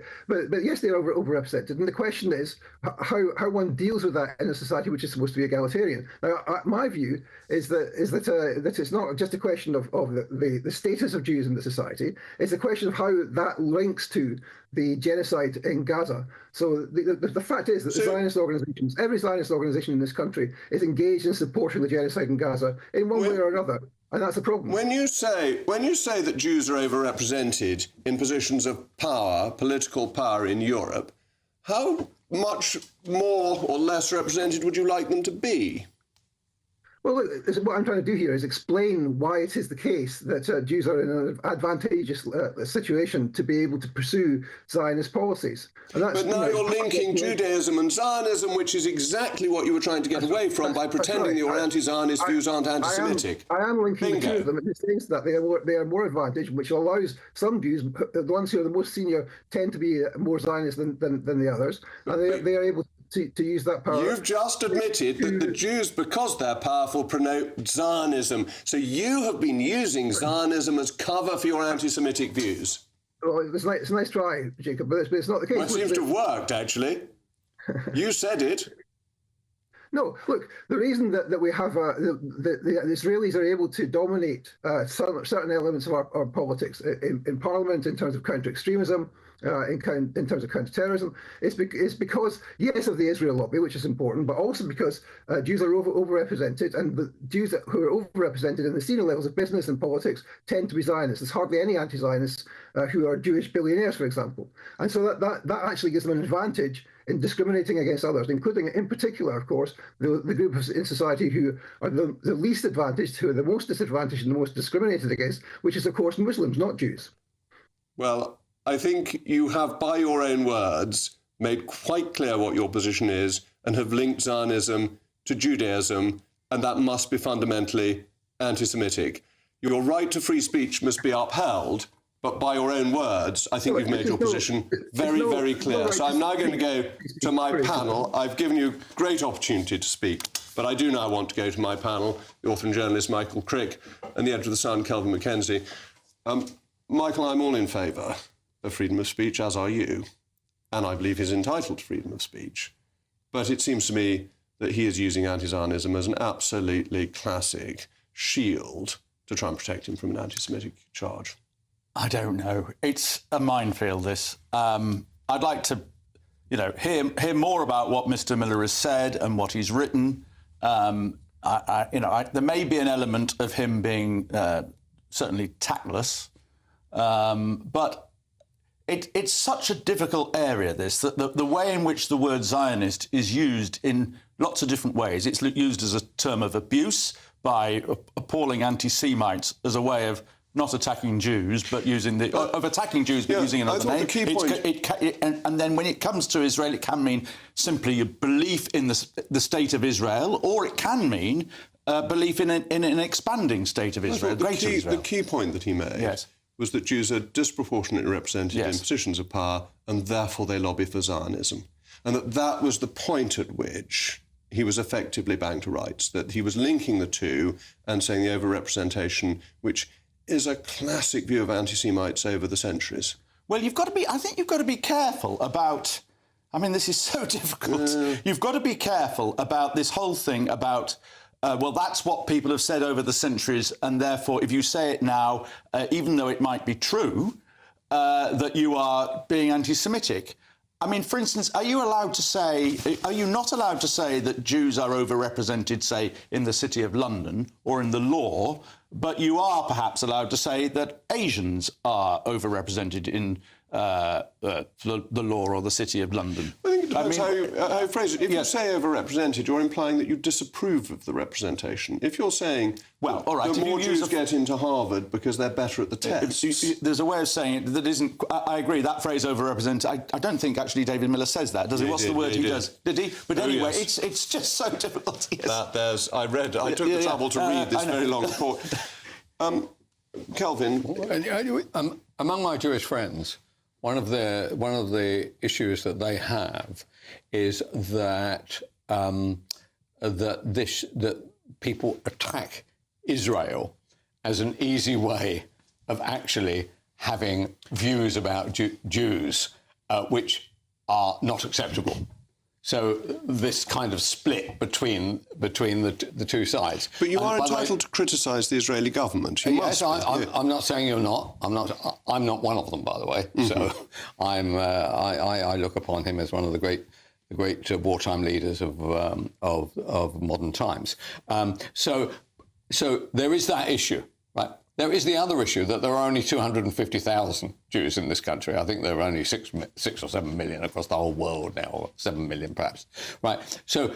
yes, they're overrepresented. And the question is how one deals with that in a society which is supposed to be egalitarian. Now, my view is that it's not just a question of the status of Jews in the society. It's a question of how that links to the genocide in Gaza. So the fact is that the Zionist organizations, every Zionist organization in this country, is engaged in supporting the genocide in Gaza in one way or another, and that's a problem. When you say that Jews are overrepresented in positions of power, political power in Europe, how much more or less represented would you like them to be? Well, what I'm trying to do here is explain why it is the case that Jews are in an advantageous situation to be able to pursue Zionist policies. And that's, but now you're linking Judaism and Zionism, which is exactly what you were trying to get away from by pretending your anti-Zionist views aren't anti-Semitic. I am linking the two of them in the sense that they are more advantaged, which allows some Jews, the ones who are the most senior, tend to be more Zionist than the others, and they are able to use that power. You've just admitted that the Jews, because they're powerful, promote Zionism. So you have been using Zionism as cover for your anti-Semitic views. Well, it's a nice try, Jacob, but it's not the case. Well, it seems to have worked, actually. You said it. No, look, the reason that we have the Israelis are able to dominate certain elements of our politics in Parliament in terms of counter-extremism, in terms of counter-terrorism, is because, yes, of the Israel lobby, which is important, but also because Jews are overrepresented, and the Jews who are overrepresented in the senior levels of business and politics tend to be Zionists. There's hardly any anti-Zionists who are Jewish billionaires, for example. And so that actually gives them an advantage in discriminating against others, including, in particular, of course, the groups in society who are the least advantaged, who are the most disadvantaged and the most discriminated against, which is, of course, Muslims, not Jews. Well, I think you have, by your own words, made quite clear what your position is and have linked Zionism to Judaism, and that must be fundamentally anti-Semitic. Your right to free speech must be upheld, but by your own words, I think you've made your position very, very clear. So I'm now going to go to my panel. I've given you great opportunity to speak, but I do now want to go to my panel, the author and journalist Michael Crick and the editor of The Sun, Kelvin Mackenzie. Michael, I'm all in favour of freedom of speech, as are you, and I believe he's entitled to freedom of speech. But it seems to me that he is using anti-Zionism as an absolutely classic shield to try and protect him from an anti-Semitic charge. I don't know. It's a minefield, this. I'd like to, hear more about what Mr. Miller has said and what he's written. There may be an element of him being certainly tactless, but it's such a difficult area, this, that the way in which the word Zionist is used in lots of different ways. It's used as a term of abuse by appalling anti-Semites as a way of not attacking Jews, but using attacking Jews, but using another name. The key point... and then when it comes to Israel, it can mean simply a belief in the state of Israel, or it can mean belief in an expanding state of Israel, greater Israel. The key point that he made was that Jews are disproportionately represented in positions of power, and therefore they lobby for Zionism. And that was the point at which he was effectively bang to rights, that he was linking the two and saying the overrepresentation, which is a classic view of anti-Semites over the centuries. Well, I think you've got to be careful about, this is so difficult. You've got to be careful about this whole thing about, that's what people have said over the centuries, and therefore, if you say it now, even though it might be true, that you are being anti-Semitic. For instance, are you not allowed to say that Jews are overrepresented, say, in the City of London or in the law, but you are perhaps allowed to say that Asians are overrepresented in the law or the City of London? I think it depends how you phrase it. If you say overrepresented, you're implying that you disapprove of the representation. If you're saying that more Jews get into Harvard because they're better at the tests... There's a way of saying it that isn't... I agree, that phrase overrepresented... I don't think actually David Miller says that, does he? What's the word he does? Did he? But anyway, it's just so difficult. I took the trouble to read this very long report. Kelvin? Among my Jewish friends, one of the issues that they have is that that people attack Israel as an easy way of actually having views about Jews which are not acceptable. So this kind of split between the two sides. But you are entitled to criticise the Israeli government. You must. I'm not saying you're not. I'm not one of them, by the way. Mm-hmm. So I look upon him as one of the great wartime leaders of modern times. So there is that issue, right? There is the other issue that there are only 250,000 Jews in this country. I think there are only 6 or 7 million across the whole world now, or 7 million perhaps, right? So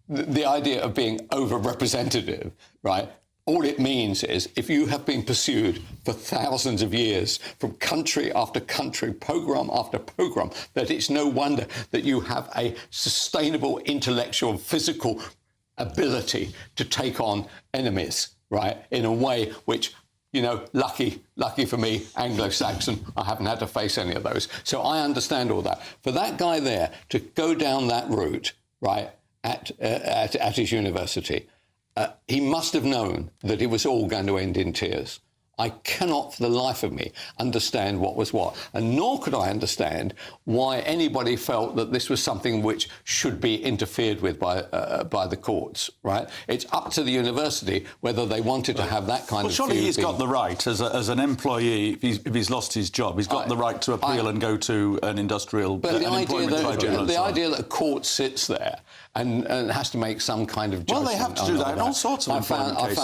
the idea of being over-representative, right, all it means is if you have been pursued for thousands of years from country after country, pogrom after pogrom, that it's no wonder that you have a sustainable intellectual, physical ability to take on enemies, right, in a way which... lucky for me, Anglo-Saxon, I haven't had to face any of those. So I understand all that. For that guy there to go down that route, right, at his university, he must have known that it was all going to end in tears. I cannot, for the life of me, understand what was what. And nor could I understand why anybody felt that this was something which should be interfered with by the courts, right? It's up to the university whether they wanted to have that kind of view. Surely he's got the right, as an employee, if he's lost his job, he's got the right to appeal and go to an industrial... But the idea that a court sits there and has to make some kind of judgment... Well, they have to do that in all sorts of employment cases.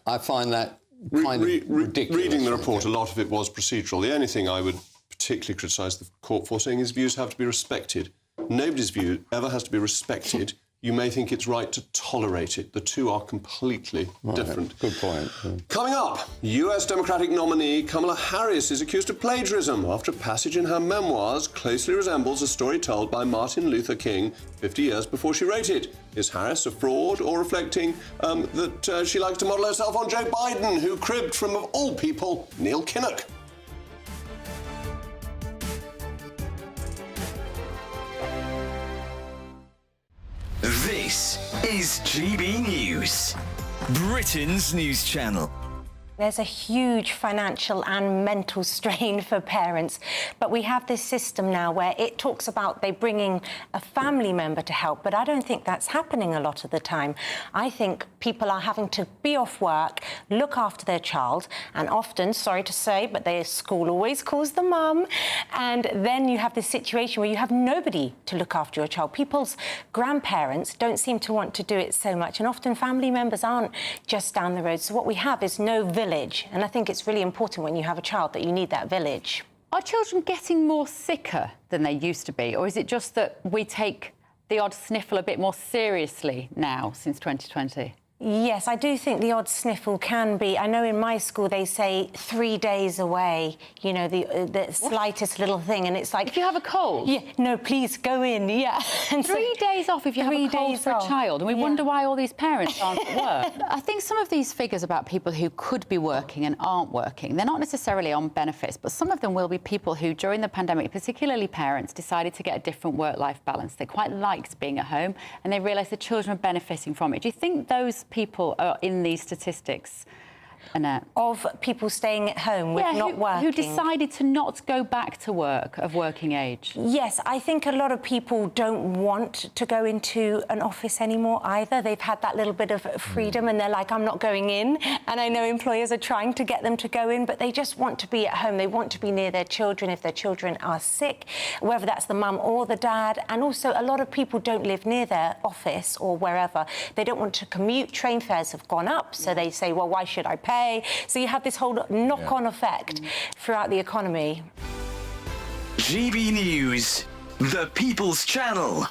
I find that ridiculous. Reading the report, a lot of it was procedural. The only thing I would particularly criticise the court for saying his views have to be respected. Nobody's view ever has to be respected you may think it's right to tolerate it. The two are completely different. Good point. Coming up, US Democratic nominee Kamala Harris is accused of plagiarism after a passage in her memoirs closely resembles a story told by Martin Luther King 50 years before she wrote it. Is Harris a fraud or reflecting that she likes to model herself on Joe Biden, who cribbed from, of all people, Neil Kinnock? This is GB News, Britain's news channel. There's a huge financial and mental strain for parents, but we have this system now where it talks about they bringing a family member to help, but I don't think that's happening a lot of the time. I think people are having to be off work, look after their child, and often, sorry to say, but their school always calls the mum, and then you have this situation where you have nobody to look after your child. People's grandparents don't seem to want to do it so much, and often family members aren't just down the road. So what we have is no village. And I think it's really important when you have a child that you need that village. Are children getting more sicker than they used to be? Or is it just that we take the odd sniffle a bit more seriously now since 2020? Yes, I do think the odd sniffle can be. I know in my school they say 3 days away, you know, the slightest little thing, and it's like... If you have a cold? Yeah, no, please, go in, yeah. And 3 days off if you have a cold for a child, and we wonder why all these parents aren't at work. I think some of these figures about people who could be working and aren't working, they're not necessarily on benefits, but some of them will be people who, during the pandemic, particularly parents, decided to get a different work-life balance. They quite liked being at home, and they realised the children are benefiting from it. Do you think those people are in these statistics, Annette? Of people staying at home with not working? Who decided to not go back to work of working age? Yes, I think a lot of people don't want to go into an office anymore either. They've had that little bit of freedom and they're like, I'm not going in. And I know employers are trying to get them to go in, but they just want to be at home. They want to be near their children if their children are sick, whether that's the mum or the dad. And also a lot of people don't live near their office or wherever. They don't want to commute. Train fares have gone up, so they say, well, why should I pay? So you have this whole knock-on effect throughout the economy. GB News, the People's Channel.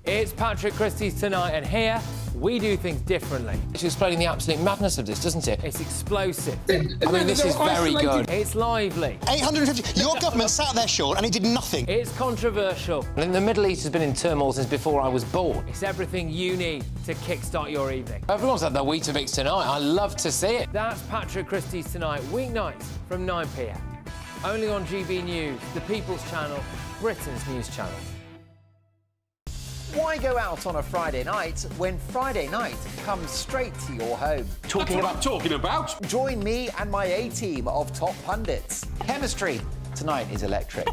It's Patrick Christie's Tonight, and here we do things differently. It's explaining the absolute madness of this, doesn't it? It's explosive. I mean, this is very good. It's lively. 850. Your government sat there, Sean, and it did nothing. It's controversial. And the Middle East has been in turmoil since before I was born. It's everything you need to kickstart your evening. Everyone's had their Weetabix tonight. I love to see it. That's Patrick Christie's Tonight, weeknights from 9 p.m. Only on GB News, the People's Channel, Britain's news channel. Why go out on a Friday night when Friday night comes straight to your home? Talking about? Join me and my A-team of top pundits. Chemistry tonight is electric.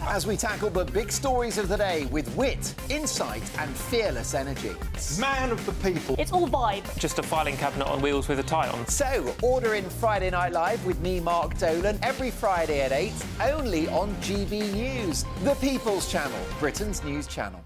As we tackle the big stories of the day with wit, insight and fearless energy. Man of the people. It's all vibe. Just a filing cabinet on wheels with a tie on. So, order in Friday Night Live with me, Mark Dolan, every Friday at 8, only on GB News, the People's Channel, Britain's news channel.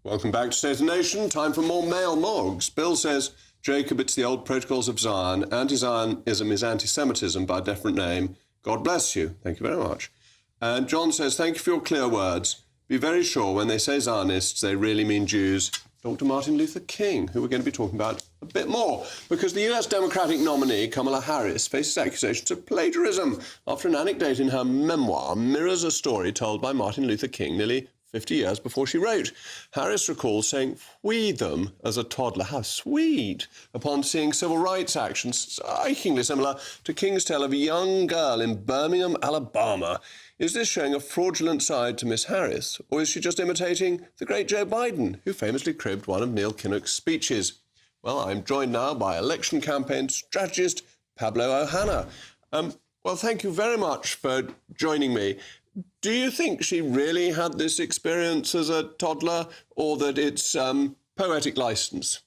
Welcome back to State of the Nation. Time for more male mogs. Bill says, Jacob, it's the old protocols of Zion. Anti-Zionism is anti-Semitism by a different name. God bless you. Thank you very much. And John says, thank you for your clear words. Be very sure when they say Zionists, they really mean Jews. Dr. Martin Luther King, who we're going to be talking about a bit more, because the US Democratic nominee, Kamala Harris, faces accusations of plagiarism after an anecdote in her memoir mirrors a story told by Martin Luther King nearly 50 years before she wrote. Harris recalls saying, "We them" as a toddler. How sweet! Upon seeing civil rights actions strikingly similar to King's tale of a young girl in Birmingham, Alabama. Is this showing a fraudulent side to Miss Harris, or is she just imitating the great Joe Biden, who famously cribbed one of Neil Kinnock's speeches? Well, I'm joined now by election campaign strategist Pablo Ohana. Well, thank you very much for joining me. Do you think she really had this experience as a toddler, or that it's poetic license?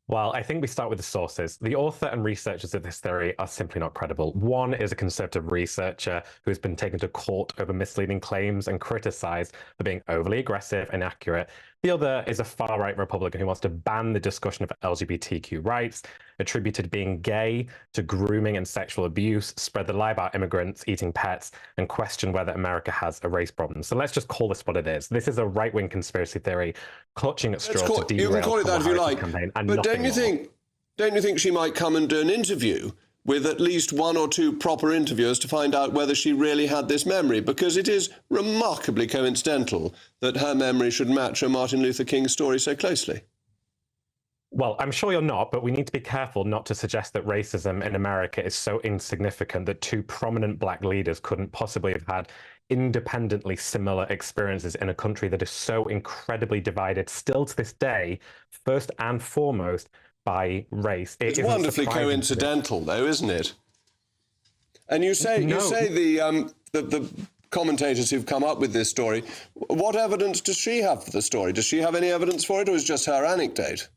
Well, I think we start with the sources. The author and researchers of this theory are simply not credible. One is a conservative researcher who has been taken to court over misleading claims and criticised for being overly aggressive and inaccurate. The other is a far-right Republican who wants to ban the discussion of LGBTQ rights, attributed being gay to grooming and sexual abuse, spread the lie about immigrants eating pets, and question whether America has a race problem. So let's just call this what it is. This is a right-wing conspiracy theory clutching at straws to derail you can call it that if you like, campaign, and but don't you think she might come and do an interview with at least one or two proper interviewers to find out whether she really had this memory? Because it is remarkably coincidental that her memory should match her Martin Luther King story so closely. Well, I'm sure you're not, but we need to be careful not to suggest that racism in America is so insignificant that two prominent black leaders couldn't possibly have had independently similar experiences in a country that is so incredibly divided still to this day, first and foremost, by race. It's wonderfully coincidental, though, isn't it? And you say the commentators who've come up with this story, what evidence does she have for the story? Does she have any evidence for it, or is it just her anecdote?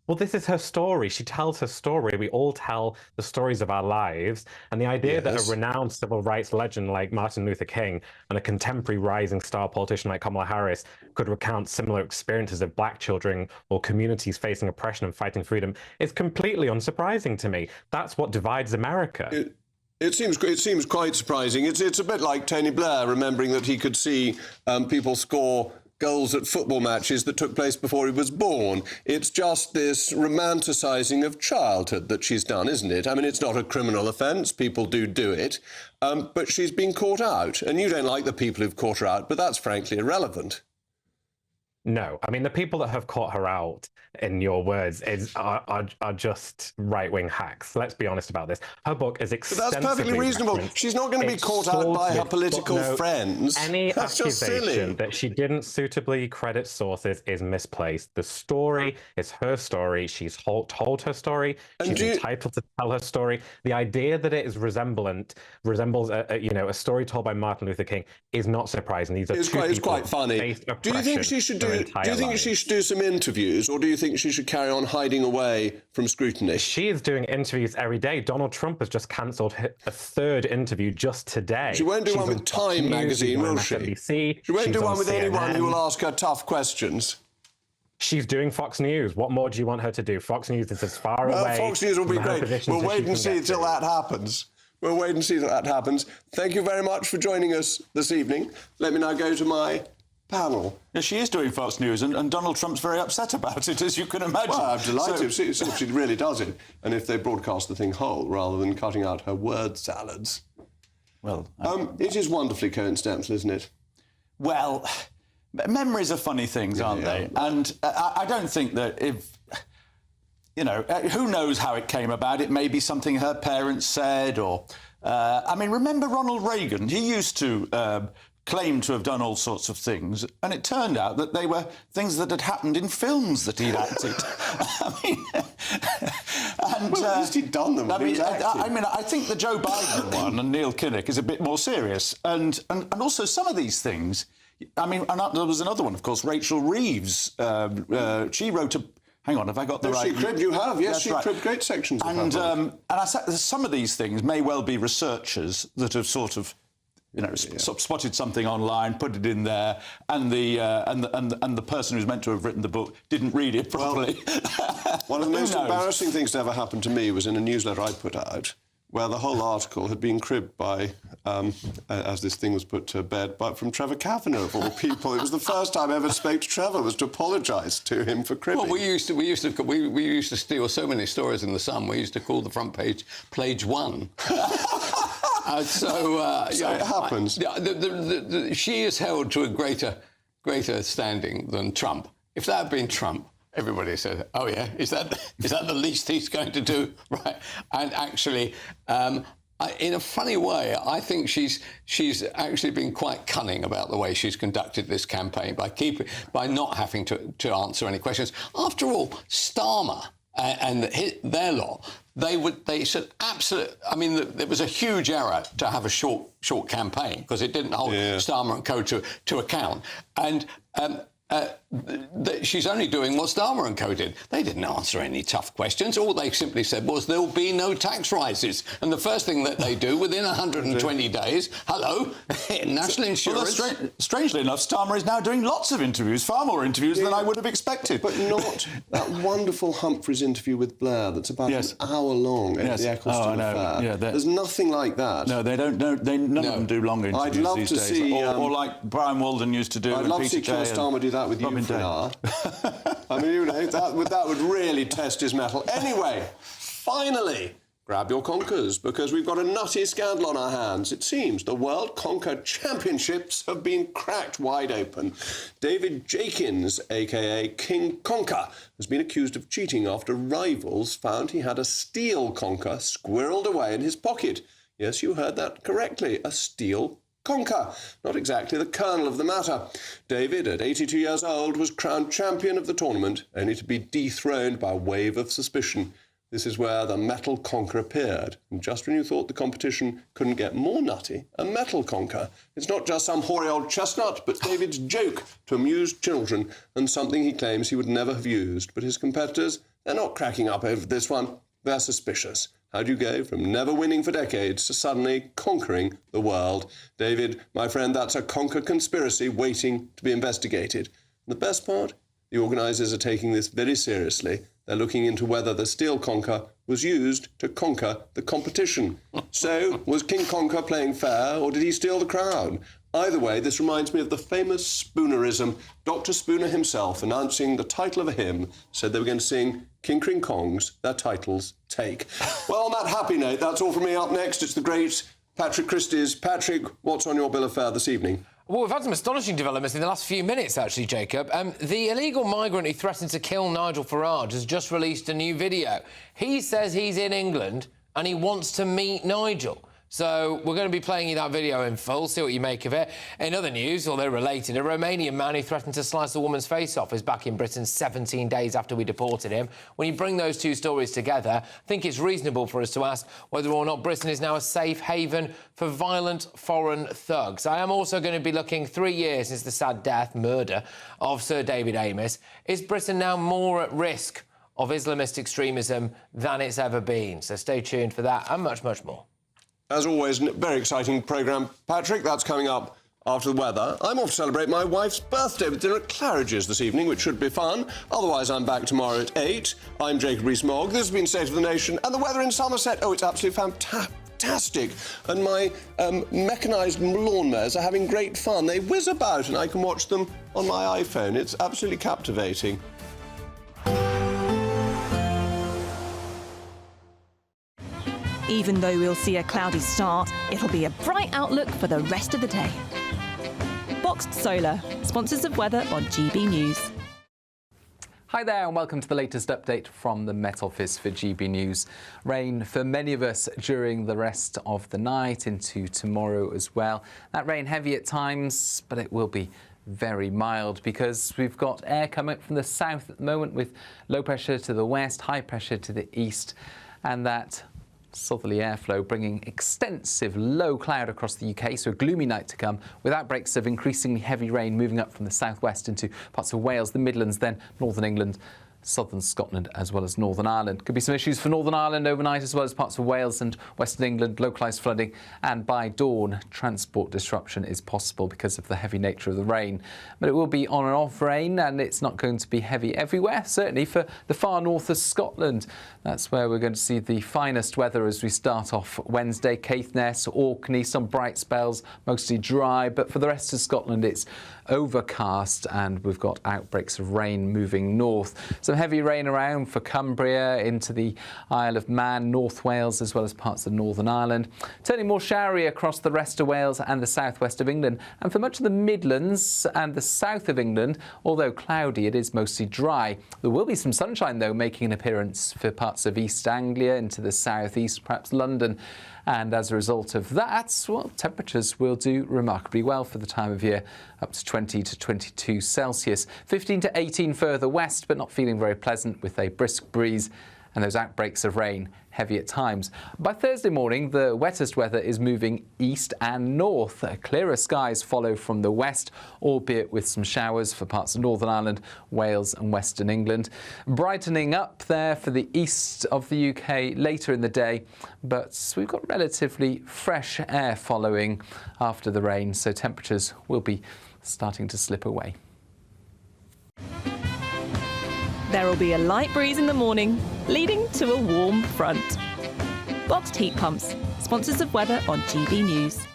Well, this is her story. She tells her story. We all tell the stories of our lives. And the idea that a renowned civil rights legend like Martin Luther King and a contemporary rising star politician like Kamala Harris could recount similar experiences of black children or communities facing oppression and fighting freedom is completely unsurprising to me. That's what divides America. It seems quite surprising. It's a bit like Tony Blair remembering that he could see people score goals at football matches that took place before he was born. It's just this romanticising of childhood that she's done, isn't it? I mean, it's not a criminal offence. People do it. But she's been caught out. And you don't like the people who've caught her out, but that's frankly irrelevant. No, I mean, the people that have caught her out, in your words, are just right-wing hacks. Let's be honest about this. Her book is extensively... But that's perfectly reasonable. She's not going to be caught out by her political friends. Any that's just silly. accusation that she didn't suitably credit sources is misplaced. The story is her story. She's told her story. She's entitled to tell her story. The idea that it is resembles a story told by Martin Luther King is not surprising. These are it's quite funny. Do you think she should do some interviews, or do you think she should carry on hiding away from scrutiny? She is doing interviews every day. Donald Trump has just cancelled a third interview just today. She won't do one with Time magazine, will she? She won't do one with anyone who will ask her tough questions. She's doing Fox News. What more do you want her to do? Fox News is as far away. Fox News will be great. We'll wait and see till that happens. We'll wait and see till that happens. Thank you very much for joining us this evening. Let me now go to my panel. Yeah, she is doing Fox News, and Donald Trump's very upset about it, as you can imagine. Well, I'm delighted if she really does it, and if they broadcast the thing whole rather than cutting out her word salads. Well, it is wonderfully coincidental, isn't it? Well, memories are funny things, aren't they? And I don't think that if... who knows how it came about? It may be something her parents said, or... remember Ronald Reagan? He used to... claimed to have done all sorts of things, and it turned out that they were things that had happened in films that he'd acted. At least he'd done them. I think the Joe Biden one and Neil Kinnock is a bit more serious, and also some of these things. And there was another one, of course, Rachel Reeves. She wrote a. Hang on, have I got the right? She cribbed. You have, yes. She cribbed great sections of her book. Some of these things may well be researchers that have sort of. Spotted something online, put it in there, and the person who's meant to have written the book didn't read it properly. One of the most embarrassing things to ever happen to me was in a newsletter I put out, where the whole article had been cribbed by, as this thing was put to bed, from Trevor Kavanagh, of all people. It was the first time I ever spoke to Trevor, was to apologise to him for cribbing. Well, we used to steal so many stories in the Sun. We used to call the front page Page 1. So it happens. She is held to a greater standing than Trump. If that had been Trump, everybody said, "Oh yeah, is that the least he's going to do?" Right? And actually, in a funny way, I think she's actually been quite cunning about the way she's conducted this campaign by not having to answer any questions. After all, Starmer and their lot. They said absolutely. I mean, it was a huge error to have a short campaign because it didn't hold Starmer and co. to account. And she's only doing what Starmer and Co did. They didn't answer any tough questions. All they simply said was there'll be no tax rises. And the first thing that they do within 120 days, hello, national insurance. Well, strangely enough, Starmer is now doing lots of interviews, far more interviews than I would have expected. But not that wonderful Humphreys interview with Blair that's about an hour long at the Eccleston affair. Yeah, there's nothing like that. No, they don't. None of them do long interviews I'd love these to days. see, or like Brian Walden used to do. I'd love to see Keir Starmer do that with you for an hour. I mean, you know, that would really test his mettle. Anyway, finally, grab your conkers, because we've got a nutty scandal on our hands. It seems the World Conker Championships have been cracked wide open. David Jenkins, a.k.a. King Conker, has been accused of cheating after rivals found he had a steel conker squirreled away in his pocket. Yes, you heard that correctly, a steel conker. Not exactly the kernel of the matter. David, at 82 years old, was crowned champion of the tournament, only to be dethroned by a wave of suspicion. This is where the metal conker appeared. And just when you thought the competition couldn't get more nutty, a metal conker. It's not just some hoary old chestnut, but David's joke to amuse children, and something he claims he would never have used. But his competitors, they're not cracking up over this one. They're suspicious. How do you go from never winning for decades to suddenly conquering the world? David, my friend, that's a conker conspiracy waiting to be investigated. And the best part? The organisers are taking this very seriously. They're looking into whether the steel conker was used to conquer the competition. So, was King Conker playing fair, or did he steal the crown? Either way, this reminds me of the famous Spoonerism. Dr. Spooner himself, announcing the title of a hymn, said they were going to sing Kinkering Kongs, their titles take. Well, on that happy note, that's all from me. Up next, it's the great Patrick Christie's. Patrick, what's on your bill of fare this evening? Well, we've had some astonishing developments in the last few minutes, actually, Jacob. The illegal migrant who threatened to kill Nigel Farage has just released a new video. He says he's in England and he wants to meet Nigel. So we're going to be playing you that video in full, see what you make of it. In other news, although related, a Romanian man who threatened to slice a woman's face off is back in Britain 17 days after we deported him. When you bring those two stories together, I think it's reasonable for us to ask whether or not Britain is now a safe haven for violent foreign thugs. I am also going to be looking 3 years since the sad murder of Sir David Amess. Is Britain now more at risk of Islamist extremism than it's ever been? So stay tuned for that and much, much more. As always, a very exciting programme, Patrick. That's coming up after the weather. I'm off to celebrate my wife's birthday with dinner at Claridge's this evening, which should be fun. Otherwise, I'm back tomorrow at 8. I'm Jacob Rees-Mogg. This has been State of the Nation. And the weather in Somerset, oh, it's absolutely fantastic. And my mechanised lawnmowers are having great fun. They whiz about and I can watch them on my iPhone. It's absolutely captivating. Even though we'll see a cloudy start, it'll be a bright outlook for the rest of the day. Boxed Solar, sponsors of weather on GB News. Hi there and welcome to the latest update from the Met Office for GB News. Rain for many of us during the rest of the night into tomorrow as well. That rain heavy at times, but it will be very mild because we've got air coming from the south at the moment with low pressure to the west, high pressure to the east, and that southerly airflow bringing extensive low cloud across the UK, so a gloomy night to come with outbreaks of increasingly heavy rain moving up from the southwest into parts of Wales, the Midlands, then northern England, southern Scotland as well as Northern Ireland. Could be some issues for Northern Ireland overnight as well as parts of Wales and Western England, localised flooding, and by dawn transport disruption is possible because of the heavy nature of the rain. But it will be on and off rain and it's not going to be heavy everywhere, certainly for the far north of Scotland. That's where we're going to see the finest weather as we start off Wednesday. Caithness, Orkney, some bright spells, mostly dry, but for the rest of Scotland it's overcast and we've got outbreaks of rain moving north. Some heavy rain around for Cumbria into the Isle of Man, North Wales as well as parts of Northern Ireland. Turning more showery across the rest of Wales and the southwest of England, and for much of the Midlands and the south of England, although cloudy, it is mostly dry. There will be some sunshine though making an appearance for parts of East Anglia into the southeast, perhaps London. And as a result of that, well, temperatures will do remarkably well for the time of year, up to 20 to 22 Celsius. 15 to 18 further west, but not feeling very pleasant with a brisk breeze and those outbreaks of rain heavy at times. By Thursday morning, the wettest weather is moving east and north. Clearer skies follow from the west, albeit with some showers for parts of Northern Ireland, Wales and Western England. Brightening up there for the east of the UK later in the day, but we've got relatively fresh air following after the rain, so temperatures will be starting to slip away. There will be a light breeze in the morning, leading to a warm front. Boxed heat pumps, sponsors of weather on GB News.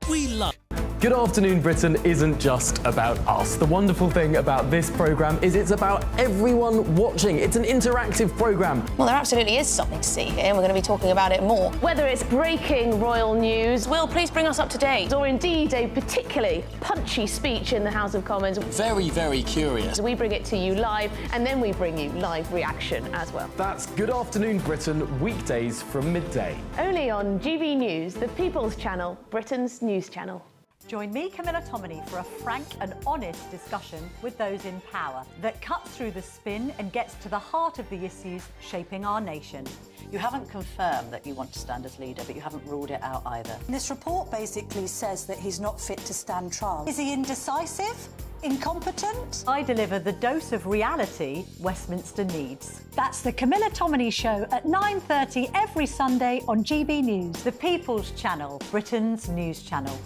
We love. Good Afternoon Britain isn't just about us. The wonderful thing about this programme is it's about everyone watching. It's an interactive programme. Well, there absolutely is something to see here, and we're going to be talking about it more. Whether it's breaking royal news, Will, please bring us up to date, or indeed a particularly punchy speech in the House of Commons. Very, very curious. We bring it to you live, and then we bring you live reaction as well. That's Good Afternoon Britain, weekdays from midday. Only on GB News, the People's Channel, Britain's news channel. Join me, Camilla Tominey, for a frank and honest discussion with those in power that cuts through the spin and gets to the heart of the issues shaping our nation. You haven't confirmed that you want to stand as leader, but you haven't ruled it out either. This report basically says that he's not fit to stand trial. Is he indecisive? Incompetent? I deliver the dose of reality Westminster needs. That's the Camilla Tominey Show at 9:30 every Sunday on GB News, the People's Channel, Britain's news channel.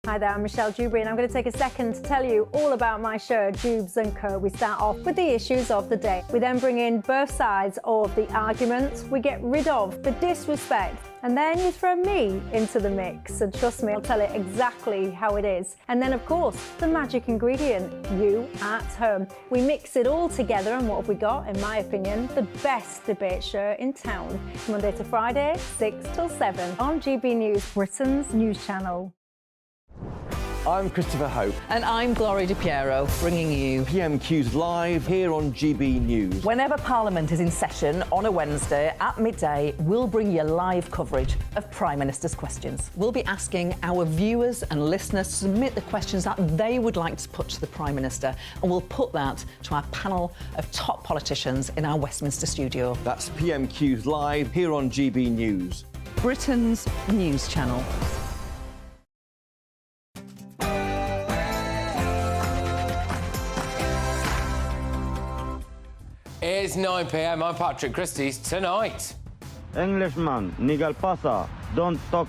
Hi there, I'm Michelle Dewberry, and I'm going to take a second to tell you all about my show, Dubes & Co. We start off with the issues of the day. We then bring in both sides of the arguments. We get rid of the disrespect, and then you throw me into the mix. And trust me, I'll tell it exactly how it is. And then, of course, the magic ingredient, you at home. We mix it all together, and what have we got? In my opinion, the best debate show in town. Monday to Friday, 6 till 7 on GB News, Britain's news channel. I'm Christopher Hope. And I'm Gloria Di Piero, bringing you PMQ's live here on GB News. Whenever Parliament is in session on a Wednesday at midday, we'll bring you live coverage of Prime Minister's questions. We'll be asking our viewers and listeners to submit the questions that they would like to put to the Prime Minister, and we'll put that to our panel of top politicians in our Westminster studio. That's PMQ's live here on GB News, Britain's news channel. It's 9 p.m. I'm Patrick Christie's Tonight. Englishman, Nigel Pasa, don't talk